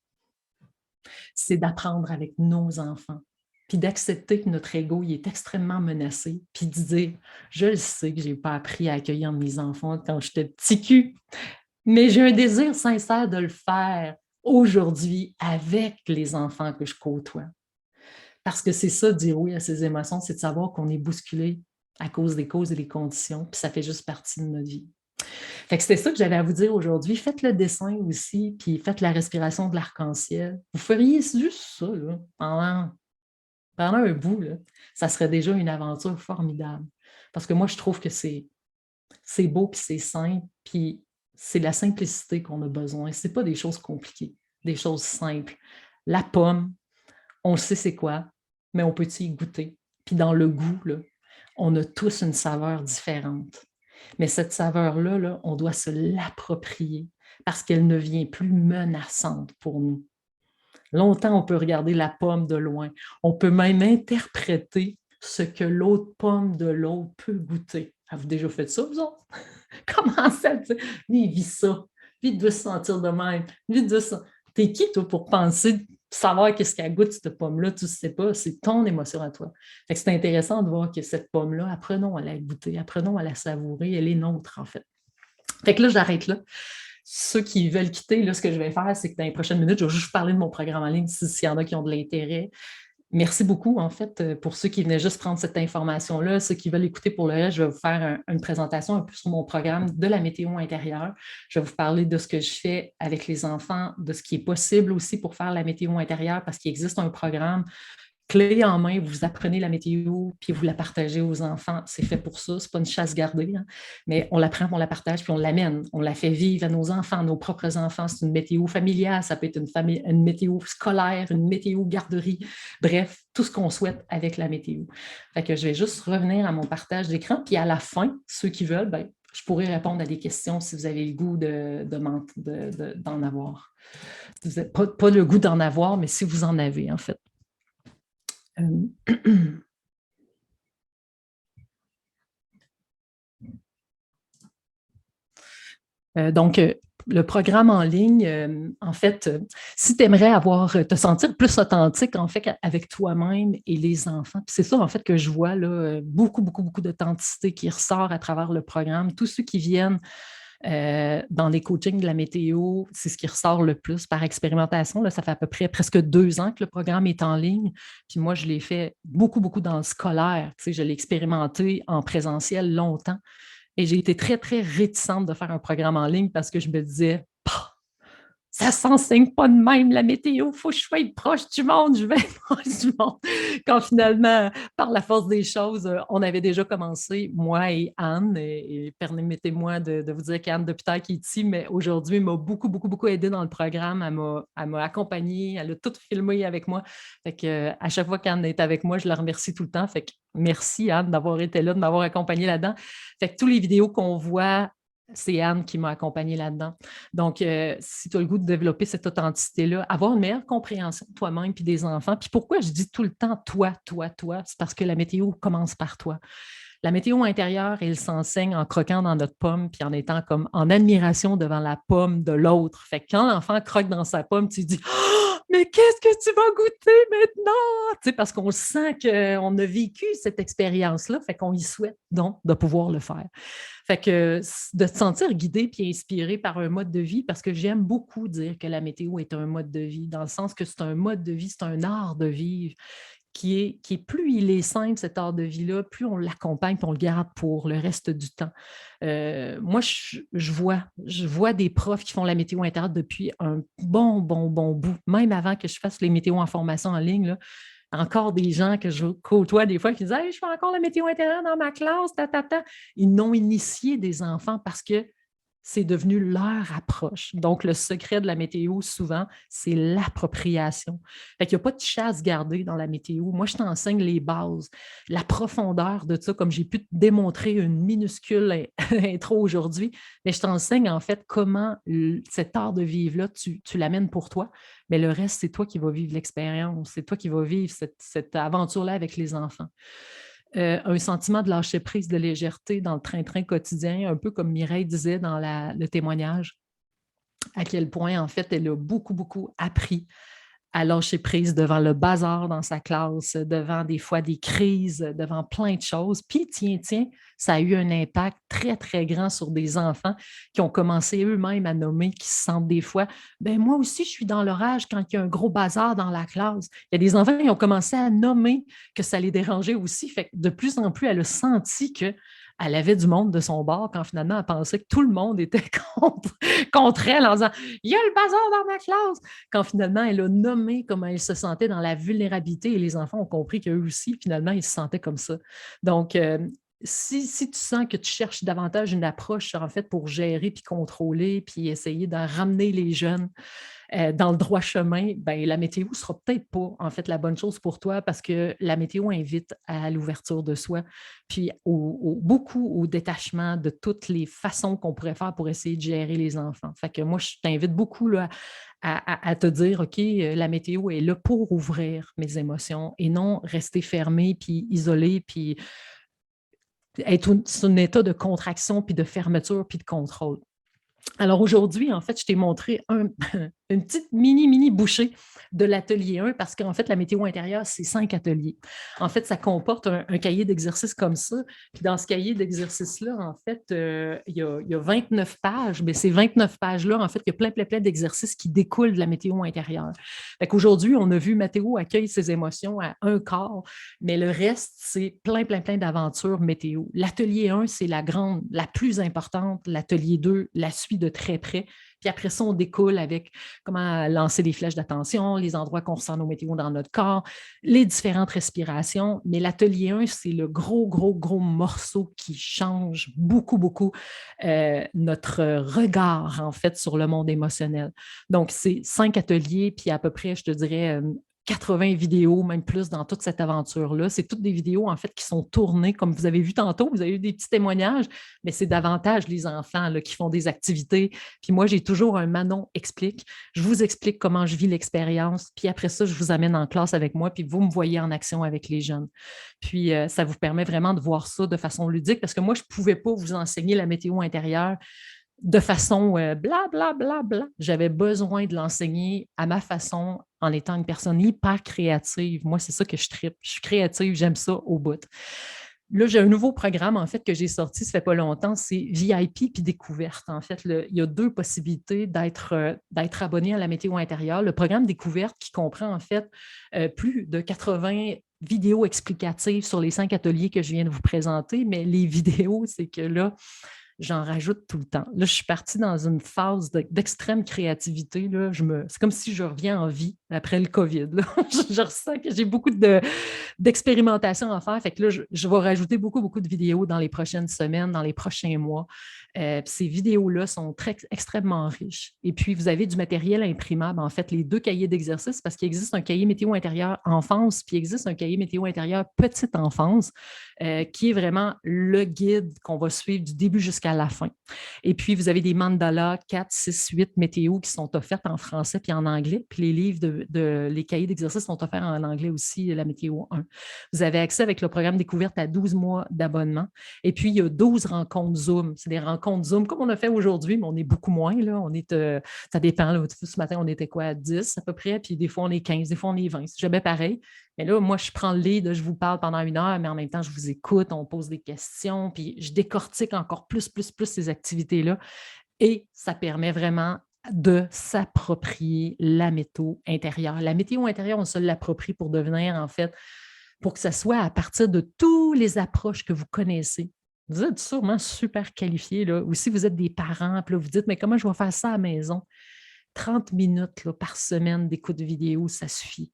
C'est d'apprendre avec nos enfants, puis d'accepter que notre ego il est extrêmement menacé, puis de dire, je le sais que je n'ai pas appris à accueillir mes enfants quand j'étais petit cul, mais j'ai un désir sincère de le faire aujourd'hui avec les enfants que je côtoie. Parce que c'est ça, dire oui à ses émotions, c'est de savoir qu'on est bousculé à cause des causes et des conditions, puis ça fait juste partie de notre vie. Fait que c'était ça que j'avais à vous dire aujourd'hui. Faites le dessin aussi, puis faites la respiration de l'arc-en-ciel. Vous feriez juste ça là, pendant un bout, là. Ça serait déjà une aventure formidable. Parce que moi, je trouve que c'est beau, puis c'est simple, puis c'est la simplicité qu'on a besoin. Ce n'est pas des choses compliquées, des choses simples. La pomme, on sait c'est quoi, mais on peut y goûter. Puis dans le goût, là, on a tous une saveur différente. Mais cette saveur-là, là, on doit se l'approprier parce qu'elle ne vient plus menaçante pour nous. Longtemps, on peut regarder la pomme de loin. On peut même interpréter ce que l'autre pomme de l'autre peut goûter. Avez-vous déjà fait ça, vous autres? Comment ça? Lui, il vit ça. Lui, il doit se sentir de même. Lui, il doit se... T'es qui, toi, pour penser, savoir qu'est-ce qu'elle goûte, cette pomme-là? Tu ne sais pas. C'est ton émotion à toi. Fait que c'est intéressant de voir que cette pomme-là, apprenons à la goûter, apprenons à la savourer. Elle est nôtre, en fait. Fait que là, j'arrête là. Ceux qui veulent quitter, là, ce que je vais faire, c'est que dans les prochaines minutes, je vais juste parler de mon programme en ligne s'il y en a qui ont de l'intérêt. Merci beaucoup, en fait, pour ceux qui venaient juste prendre cette information-là. Ceux qui veulent écouter pour le reste, je vais vous faire une présentation un peu sur mon programme de la météo intérieure. Je vais vous parler de ce que je fais avec les enfants, de ce qui est possible aussi pour faire la météo intérieure, parce qu'il existe un programme clé en main, vous apprenez la météo, puis vous la partagez aux enfants. C'est fait pour ça, c'est pas une chasse gardée, hein, mais on la prend, on la partage, puis on l'amène. On la fait vivre à nos enfants, nos propres enfants. C'est une météo familiale, ça peut être une météo scolaire, une météo garderie. Bref, tout ce qu'on souhaite avec la météo. Fait que je vais juste revenir à mon partage d'écran, puis à la fin, ceux qui veulent, ben, je pourrais répondre à des questions si vous avez le goût d'en avoir. Vous n'avez pas le goût d'en avoir, mais si vous en avez, en fait. Donc, le programme en ligne, en fait, si tu aimerais te sentir plus authentique, en fait, avec toi-même et les enfants, puis c'est ça, en fait, que je vois, là, beaucoup d'authenticité qui ressort à travers le programme. Tous ceux qui viennent dans les coachings de la météo, c'est ce qui ressort le plus par expérimentation. Là, ça fait à peu près presque 2 ans que le programme est en ligne. Puis moi, je l'ai fait beaucoup dans le scolaire. Tu sais, je l'ai expérimenté en présentiel longtemps. Et j'ai été très, très réticente de faire un programme en ligne parce que je me disais, ça ne s'enseigne pas de même, la météo, il faut que je sois proche du monde, je vais être proche du monde. Quand finalement, par la force des choses, on avait déjà commencé, moi et Anne, et permettez-moi de vous dire qu'Anne Deputaire qui est ici, mais aujourd'hui, m'a beaucoup aidé dans le programme, elle m'a accompagnée, elle a tout filmé avec moi. Fait que, à chaque fois qu'Anne est avec moi, je la remercie tout le temps. Fait que merci Anne d'avoir été là, de m'avoir accompagnée là-dedans. Fait que tous les vidéos qu'on voit, c'est Anne qui m'a accompagnée là-dedans. Donc, si tu as le goût de développer cette authenticité-là, avoir une meilleure compréhension de toi-même puis des enfants. Puis pourquoi je dis tout le temps toi, c'est parce que la météo commence par toi. La météo intérieure, elle s'enseigne en croquant dans notre pomme puis en étant comme en admiration devant la pomme de l'autre. Fait que quand l'enfant croque dans sa pomme, tu dis oh, mais qu'est-ce que tu vas goûter maintenant? Tu sais, parce qu'on sent qu'on a vécu cette expérience-là, fait qu'on y souhaite donc de pouvoir le faire. Fait que de te sentir guidé puis inspiré par un mode de vie, parce que j'aime beaucoup dire que la météo est un mode de vie, dans le sens que c'est un mode de vie, c'est un art de vivre qui est plus il est simple, cet art de vie-là, plus on l'accompagne et on le garde pour le reste du temps. Moi, je vois des profs qui font la météo intérieure depuis un bon bout, même avant que je fasse les météos en formation en ligne, là, encore des gens que je côtoie des fois qui disent hey, je fais encore la météo intérieure dans ma classe, ta. Ils n'ont initié des enfants parce que c'est devenu leur approche. Donc, le secret de la météo, souvent, c'est l'appropriation. Fait qu'il n'y a pas de chasse gardée dans la météo. Moi, je t'enseigne les bases, la profondeur de ça, comme j'ai pu te démontrer une minuscule intro aujourd'hui, mais je t'enseigne en fait comment cet art de vivre-là, tu l'amènes pour toi, mais le reste, c'est toi qui vas vivre l'expérience, c'est toi qui vas vivre cette aventure-là avec les enfants. Un sentiment de lâcher prise, de légèreté dans le train-train quotidien, un peu comme Mireille disait dans le témoignage, à quel point, en fait, elle a beaucoup appris à lâcher prise devant le bazar dans sa classe, devant des fois des crises, devant plein de choses. Puis, tiens, ça a eu un impact très grand sur des enfants qui ont commencé eux-mêmes à nommer, qui se sentent des fois, ben moi aussi, je suis dans l'orage quand il y a un gros bazar dans la classe. Il y a des enfants qui ont commencé à nommer que ça les dérangeait aussi. Fait que de plus en plus, elle a senti que elle avait du monde de son bord quand finalement elle pensait que tout le monde était contre elle en disant « Il y a le bazar dans ma classe! » Quand finalement elle a nommé comment elle se sentait dans la vulnérabilité et les enfants ont compris qu'eux aussi, finalement, ils se sentaient comme ça. Donc, si tu sens que tu cherches davantage une approche en fait pour gérer puis contrôler puis essayer de ramener les jeunes dans le droit chemin, ben, la météo ne sera peut-être pas en fait la bonne chose pour toi parce que la météo invite à l'ouverture de soi, puis beaucoup au détachement de toutes les façons qu'on pourrait faire pour essayer de gérer les enfants. Fait que moi, je t'invite beaucoup là, à te dire, OK, la météo est là pour ouvrir mes émotions et non rester fermé puis isolé puis être sur un état de contraction puis de fermeture puis de contrôle. Alors aujourd'hui, en fait, je t'ai montré une petite mini bouchée de l'atelier 1 parce qu'en fait, la météo intérieure, c'est 5 ateliers. En fait, ça comporte un cahier d'exercices comme ça. Puis dans ce cahier d'exercices-là, en fait, il y a 29 pages. Mais ces 29 pages-là, en fait, il y a plein d'exercices qui découlent de la météo intérieure. Fait qu'aujourd'hui, on a vu Mathéo accueille ses émotions à un quart, mais le reste, c'est plein d'aventures météo. L'atelier 1, c'est la plus importante. L'atelier 2, la suit de très près. Puis après ça, on découle avec comment lancer des flèches d'attention, les endroits qu'on ressent nos météos dans notre corps, les différentes respirations. Mais l'atelier 1, c'est le gros morceau qui change beaucoup notre regard, en fait, sur le monde émotionnel. Donc, c'est 5 ateliers, puis à peu près, je te dirais, 80 vidéos, même plus dans toute cette aventure-là. C'est toutes des vidéos, en fait, qui sont tournées, comme vous avez vu tantôt, vous avez eu des petits témoignages, mais c'est davantage les enfants là, qui font des activités. Puis moi, j'ai toujours un Manon explique. Je vous explique comment je vis l'expérience, puis après ça, je vous amène en classe avec moi, puis vous me voyez en action avec les jeunes. Puis ça vous permet vraiment de voir ça de façon ludique, parce que moi, je ne pouvais pas vous enseigner la météo intérieure de façon bla. J'avais besoin de l'enseigner à ma façon en étant une personne hyper créative. Moi, c'est ça que je tripe. Je suis créative, j'aime ça au bout. Là, j'ai un nouveau programme, en fait, que j'ai sorti, ça fait pas longtemps, c'est VIP puis découverte. En fait, il y a 2 possibilités d'être abonné à la météo intérieure. Le programme découverte qui comprend, en fait, plus de 80 vidéos explicatives sur les 5 ateliers que je viens de vous présenter, mais les vidéos, c'est que là, j'en rajoute tout le temps. Là, je suis partie dans une phase d'extrême créativité. Là. C'est comme si je reviens en vie après le COVID. Là. Je ressens que j'ai beaucoup d'expérimentation à faire. Fait que là, je vais rajouter beaucoup de vidéos dans les prochaines semaines, dans les prochains mois. Ces vidéos-là sont extrêmement riches. Et puis, vous avez du matériel imprimable, en fait, les 2 cahiers d'exercices, parce qu'il existe un cahier météo intérieur enfance, puis il existe un cahier météo intérieur petite enfance, qui est vraiment le guide qu'on va suivre du début jusqu'à la fin. Et puis, vous avez des mandalas 4, 6, 8 météo qui sont offertes en français puis en anglais. Puis les livres les cahiers d'exercices sont offerts en anglais aussi, la météo 1. Vous avez accès avec le programme Découverte à 12 mois d'abonnement. Et puis, il y a 12 rencontres Zoom. C'est des rencontres Zoom comme on a fait aujourd'hui, mais on est beaucoup moins. Là. Ça dépend. Là. Ce matin, on était quoi, à 10 à peu près, puis des fois, on est 15, des fois, on est 20. C'est jamais pareil. Mais là, moi, je prends le lead, je vous parle pendant 1 heure, mais en même temps, je vous écoute, on pose des questions, puis je décortique encore plus ces activités-là. Et ça permet vraiment de s'approprier la météo intérieure. La météo intérieure, on se l'approprie pour devenir, en fait, pour que ça soit à partir de toutes les approches que vous connaissez. Vous êtes sûrement super qualifiés, là, ou si vous êtes des parents, puis là, vous dites, mais comment je vais faire ça à la maison? 30 minutes là, par semaine d'écoute vidéo, ça suffit.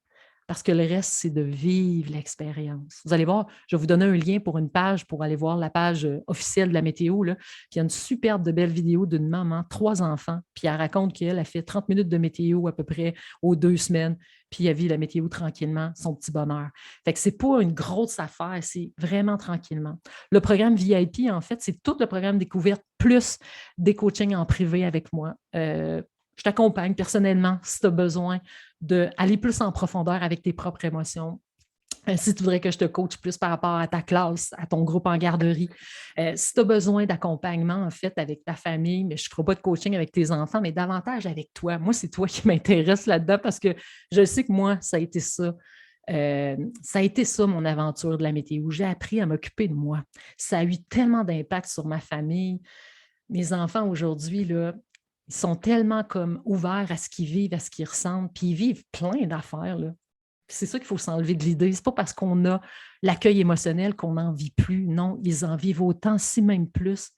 Parce que le reste, c'est de vivre l'expérience. Vous allez voir, je vais vous donner un lien pour une page pour aller voir la page officielle de la météo. Là. Puis il y a une superbe de belle vidéo d'une maman, 3 enfants, puis elle raconte qu'elle a fait 30 minutes de météo à peu près aux 2 semaines, puis elle vit la météo tranquillement, son petit bonheur. Fait que c'est pas une grosse affaire, c'est vraiment tranquillement. Le programme VIP, en fait, c'est tout le programme découverte plus des coachings en privé avec moi. Je t'accompagne personnellement si tu as besoin d'aller plus en profondeur avec tes propres émotions. Si tu voudrais que je te coache plus par rapport à ta classe, à ton groupe en garderie. Si tu as besoin d'accompagnement, en fait, avec ta famille, mais je ne ferai pas de coaching avec tes enfants, mais davantage avec toi. Moi, c'est toi qui m'intéresse là-dedans parce que je sais que moi, ça a été ça. Ça a été ça, mon aventure de la météo. J'ai appris à m'occuper de moi. Ça a eu tellement d'impact sur ma famille. Mes enfants, aujourd'hui, là, ils sont tellement comme ouverts à ce qu'ils vivent, à ce qu'ils ressentent, puis ils vivent plein d'affaires. Là. C'est ça qu'il faut s'enlever de l'idée. Ce n'est pas parce qu'on a l'accueil émotionnel qu'on n'en vit plus. Non, ils en vivent autant, si même plus,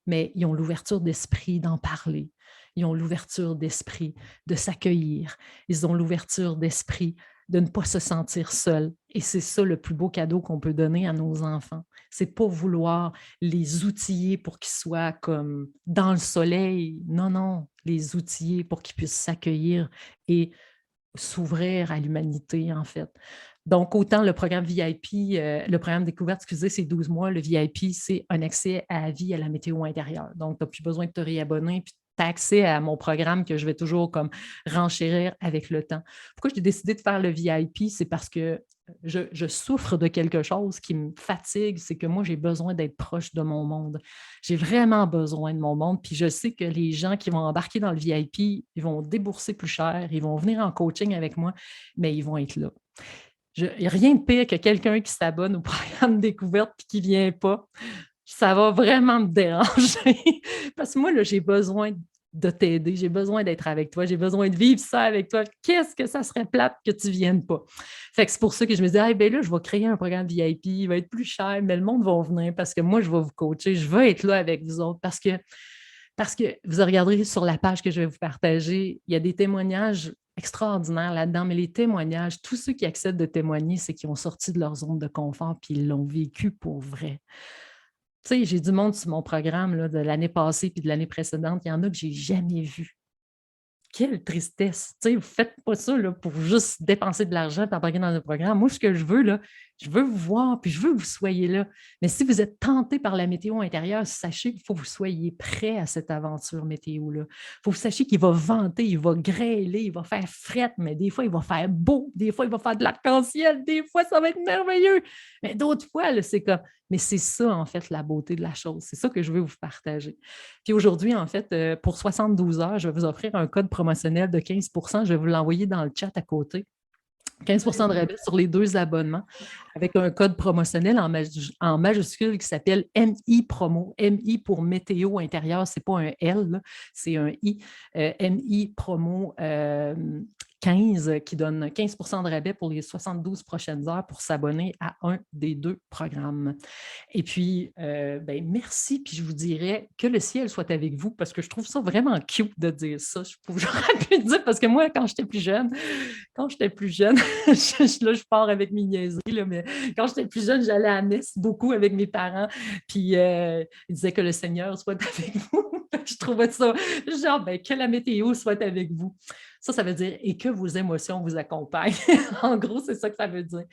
mais ils ont l'ouverture d'esprit d'en parler. Ils ont l'ouverture d'esprit de s'accueillir. Ils ont l'ouverture d'esprit de ne pas se sentir seuls. Et c'est ça le plus beau cadeau qu'on peut donner à nos enfants. C'est pas vouloir les outiller pour qu'ils soient comme dans le soleil. Non, non, les outiller pour qu'ils puissent s'accueillir et s'ouvrir à l'humanité, en fait. Donc, autant le programme VIP, le programme découverte, excusez, c'est 12 mois. Le VIP, c'est un accès à vie à la météo intérieure. Donc, tu n'as plus besoin de te réabonner, puis tu as accès à mon programme que je vais toujours comme renchérir avec le temps. Pourquoi j'ai décidé de faire le VIP? C'est parce que je souffre de quelque chose qui me fatigue, c'est que moi, j'ai besoin d'être proche de mon monde. J'ai vraiment besoin de mon monde, puis je sais que les gens qui vont embarquer dans le VIP, ils vont débourser plus cher, ils vont venir en coaching avec moi, mais ils vont être là. Il n'y a rien de pire que quelqu'un qui s'abonne au programme découverte et qui ne vient pas. Ça va vraiment me déranger parce que moi, là, j'ai besoin de t'aider, j'ai besoin d'être avec toi, j'ai besoin de vivre ça avec toi. Qu'est-ce que ça serait plate que tu ne viennes pas? Fait que c'est pour ça que je me dis, ah, ben là, je vais créer un programme VIP, il va être plus cher, mais le monde va venir parce que moi, je vais vous coacher, je veux être là avec vous autres parce que vous regarderez sur la page que je vais vous partager, il y a des témoignages extraordinaires là-dedans, mais les témoignages, tous ceux qui acceptent de témoigner, c'est qu'ils ont sorti de leur zone de confort puis ils l'ont vécu pour vrai. Tu sais, j'ai du monde sur mon programme là, de l'année passée puis de l'année précédente, il y en a que je n'ai jamais vu. Quelle tristesse! Tu sais, vous ne faites pas ça là, pour juste dépenser de l'argent et embarquer dans un programme. Moi, ce que je veux, là, je veux vous voir, puis je veux que vous soyez là. Mais si vous êtes tenté par la météo intérieure, sachez qu'il faut que vous soyez prêt à cette aventure météo-là. Il faut que vous sachiez qu'il va venter, il va grêler, il va faire frette, mais des fois, il va faire beau, des fois, il va faire de l'arc-en-ciel, des fois, ça va être merveilleux. Mais d'autres fois, là, c'est comme... Mais c'est ça, en fait, la beauté de la chose. C'est ça que je veux vous partager. Puis aujourd'hui, en fait, pour 72 heures, je vais vous offrir un code promotionnel de 15 %. Je vais vous l'envoyer dans le chat à côté. 15 % de rabais sur les 2 abonnements avec un code promotionnel en majuscule qui s'appelle MI Promo. MI pour météo intérieur, ce n'est pas un L, là, c'est un I. MI Promo 15 qui donne 15 % de rabais pour les 72 prochaines heures pour s'abonner à un des 2 programmes. Et puis, merci, puis je vous dirais que le ciel soit avec vous parce que je trouve ça vraiment cute de dire ça. J'aurais pu le dire parce que moi, quand j'étais plus jeune, je pars avec mes niaiseries, là, mais quand j'étais plus jeune, j'allais à la messe beaucoup avec mes parents, puis ils disaient que le Seigneur soit avec vous. Je trouvais ça, genre, que la météo soit avec vous. Ça veut dire et que vos émotions vous accompagnent. En gros, c'est ça que ça veut dire.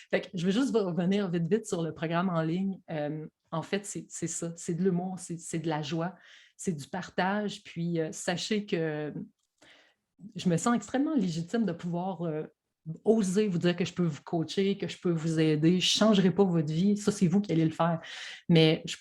Fait que je vais juste revenir vite sur le programme en ligne. En fait, c'est ça, c'est de l'humour, c'est de la joie, c'est du partage. Puis sachez que je me sens extrêmement légitime de pouvoir oser vous dire que je peux vous coacher, que je peux vous aider. Je ne changerai pas votre vie. Ça, c'est vous qui allez le faire. Mais je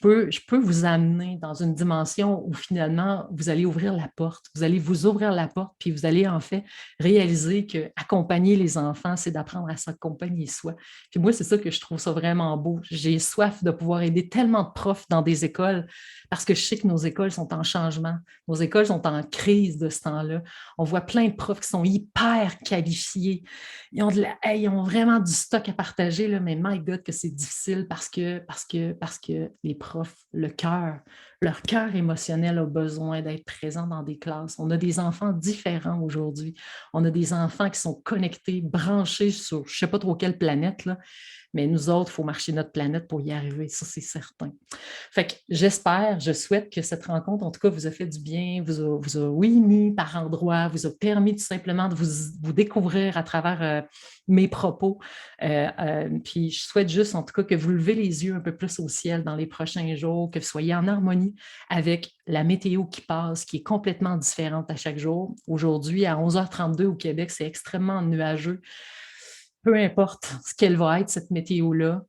peux vous amener dans une dimension où finalement, vous allez ouvrir la porte. Vous allez vous ouvrir la porte, puis vous allez en fait réaliser qu'accompagner les enfants, c'est d'apprendre à s'accompagner soi. Puis moi, c'est ça que je trouve ça vraiment beau. J'ai soif de pouvoir aider tellement de profs dans des écoles parce que je sais que nos écoles sont en changement. Nos écoles sont en crise de ce temps-là. On voit plein de profs qui sont hyper qualifiés. Ils ont vraiment du stock à partager, là, mais my God, que c'est difficile parce que les profs, leur cœur émotionnel a besoin d'être présent dans des classes. On a des enfants différents aujourd'hui. On a des enfants qui sont connectés, branchés sur je ne sais pas trop quelle planète, là, mais nous autres, il faut marcher notre planète pour y arriver, ça c'est certain. Fait que je souhaite que cette rencontre, en tout cas, vous a fait du bien, vous a ému par endroits, vous a permis tout simplement de vous découvrir à travers mes propos. Puis je souhaite juste, en tout cas, que vous levez les yeux un peu plus au ciel dans les prochains jours, que vous soyez en harmonie avec la météo qui passe, qui est complètement différente à chaque jour. Aujourd'hui, à 11h32 au Québec, c'est extrêmement nuageux. Peu importe ce qu'elle va être, cette météo-là,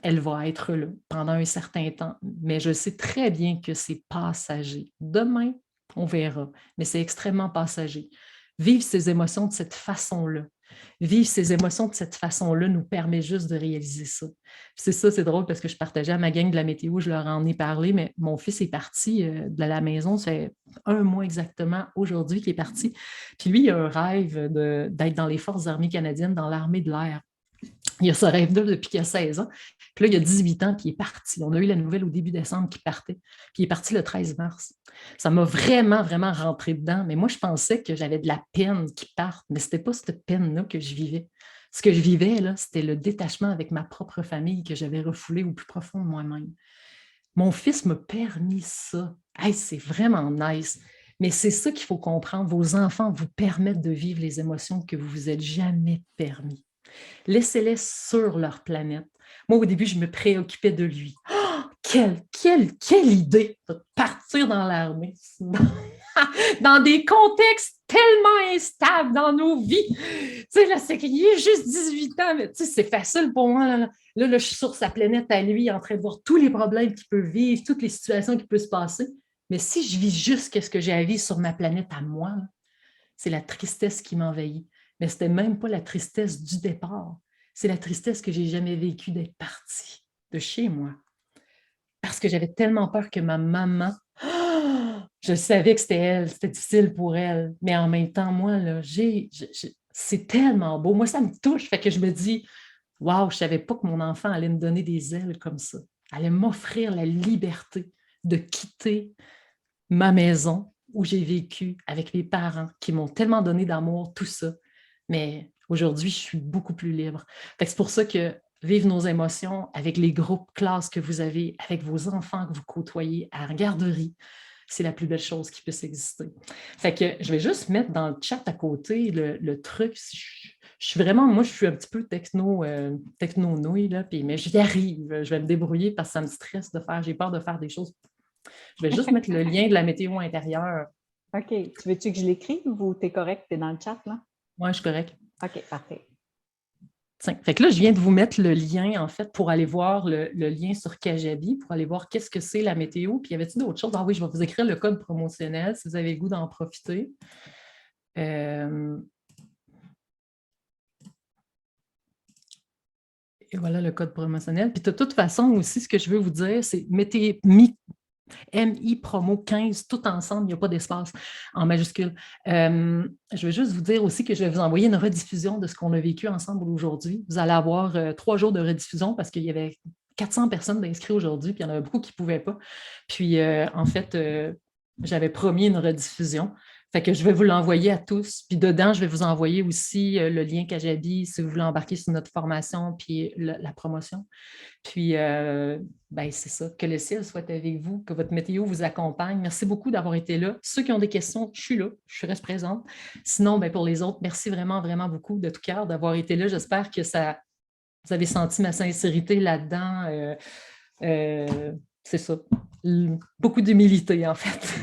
elle va être là pendant un certain temps. Mais je sais très bien que c'est passager. Demain, on verra, mais c'est extrêmement passager. Vivre ces émotions de cette façon-là. Vivre ces émotions de cette façon-là nous permet juste de réaliser ça. C'est ça, c'est drôle parce que je partageais à ma gang de la météo, je leur en ai parlé, mais mon fils est parti de la maison, ça fait 1 mois exactement aujourd'hui qu'il est parti. Puis lui, il a un rêve d'être dans les Forces armées canadiennes, dans l'armée de l'air. Il a ce rêve-là depuis qu'il a 16 ans. Puis là, il a 18 ans, puis il est parti. On a eu la nouvelle au début décembre qu'il partait. Puis il est parti le 13 mars. Ça m'a vraiment, vraiment rentré dedans. Mais moi, je pensais que j'avais de la peine qu'il parte. Mais ce n'était pas cette peine-là que je vivais. Ce que je vivais, là, c'était le détachement avec ma propre famille que j'avais refoulé au plus profond de moi-même. Mon fils m'a permis ça. Hey, c'est vraiment nice. Mais c'est ça qu'il faut comprendre. Vos enfants vous permettent de vivre les émotions que vous ne vous êtes jamais permis. Laissez-les sur leur planète. Moi, au début, je me préoccupais de lui. Oh, quelle idée de partir dans l'armée, dans des contextes tellement instables dans nos vies. Tu sais, là, c'est qu'il est juste 18 ans, mais tu sais, c'est facile pour moi. Là, je suis sur sa planète à lui, en train de voir tous les problèmes qu'il peut vivre, toutes les situations qui peuvent se passer. Mais si je vis juste ce que j'ai à vivre sur ma planète à moi, là, c'est la tristesse qui m'envahit. Mais ce n'était même pas la tristesse du départ. C'est la tristesse que je n'ai jamais vécue d'être partie de chez moi. Parce que j'avais tellement peur que ma maman, je savais que c'était elle, c'était difficile pour elle. Mais en même temps, moi, là, c'est tellement beau. Moi, ça me touche. Fait que je me dis, waouh, je ne savais pas que mon enfant allait me donner des ailes comme ça. Elle allait m'offrir la liberté de quitter ma maison où j'ai vécu avec mes parents qui m'ont tellement donné d'amour, tout ça. Mais aujourd'hui, je suis beaucoup plus libre. C'est pour ça que vivre nos émotions avec les groupes classes que vous avez, avec vos enfants que vous côtoyez à la garderie, c'est la plus belle chose qui puisse exister. Fait que je vais juste mettre dans le chat à côté le truc. Je suis vraiment, moi, je suis un petit peu techno-nouille, là, mais j'y arrive. Je vais me débrouiller parce que ça me stresse de faire, j'ai peur de faire des choses. Je vais juste mettre le lien de la météo intérieure. OK. Tu veux-tu que je l'écrive ou tu es correct? Tu es dans le chat, là? Oui, je suis correct. OK, parfait. Fait que là, je viens de vous mettre le lien, en fait, pour aller voir le lien sur Kajabi, pour aller voir qu'est-ce que c'est la météo. Puis, y avait-il d'autres choses? Ah oui, je vais vous écrire le code promotionnel si vous avez le goût d'en profiter. Et voilà le code promotionnel. Puis, de toute façon, aussi, ce que je veux vous dire, c'est mettez MI promo 15, tout ensemble, il n'y a pas d'espace en majuscule. Je veux juste vous dire aussi que je vais vous envoyer une rediffusion de ce qu'on a vécu ensemble aujourd'hui. Vous allez avoir 3 jours de rediffusion parce qu'il y avait 400 personnes d'inscrits aujourd'hui, puis il y en avait beaucoup qui ne pouvaient pas. Puis, en fait, j'avais promis une rediffusion. Fait que je vais vous l'envoyer à tous. Puis dedans, je vais vous envoyer aussi le lien Kajabi si vous voulez embarquer sur notre formation puis la promotion. Puis, c'est ça. Que le ciel soit avec vous, que votre météo vous accompagne. Merci beaucoup d'avoir été là. Ceux qui ont des questions, je suis là, je reste présente. Sinon, pour les autres, merci vraiment, vraiment beaucoup de tout cœur d'avoir été là. J'espère que vous avez senti ma sincérité là-dedans. C'est ça. Beaucoup d'humilité, en fait.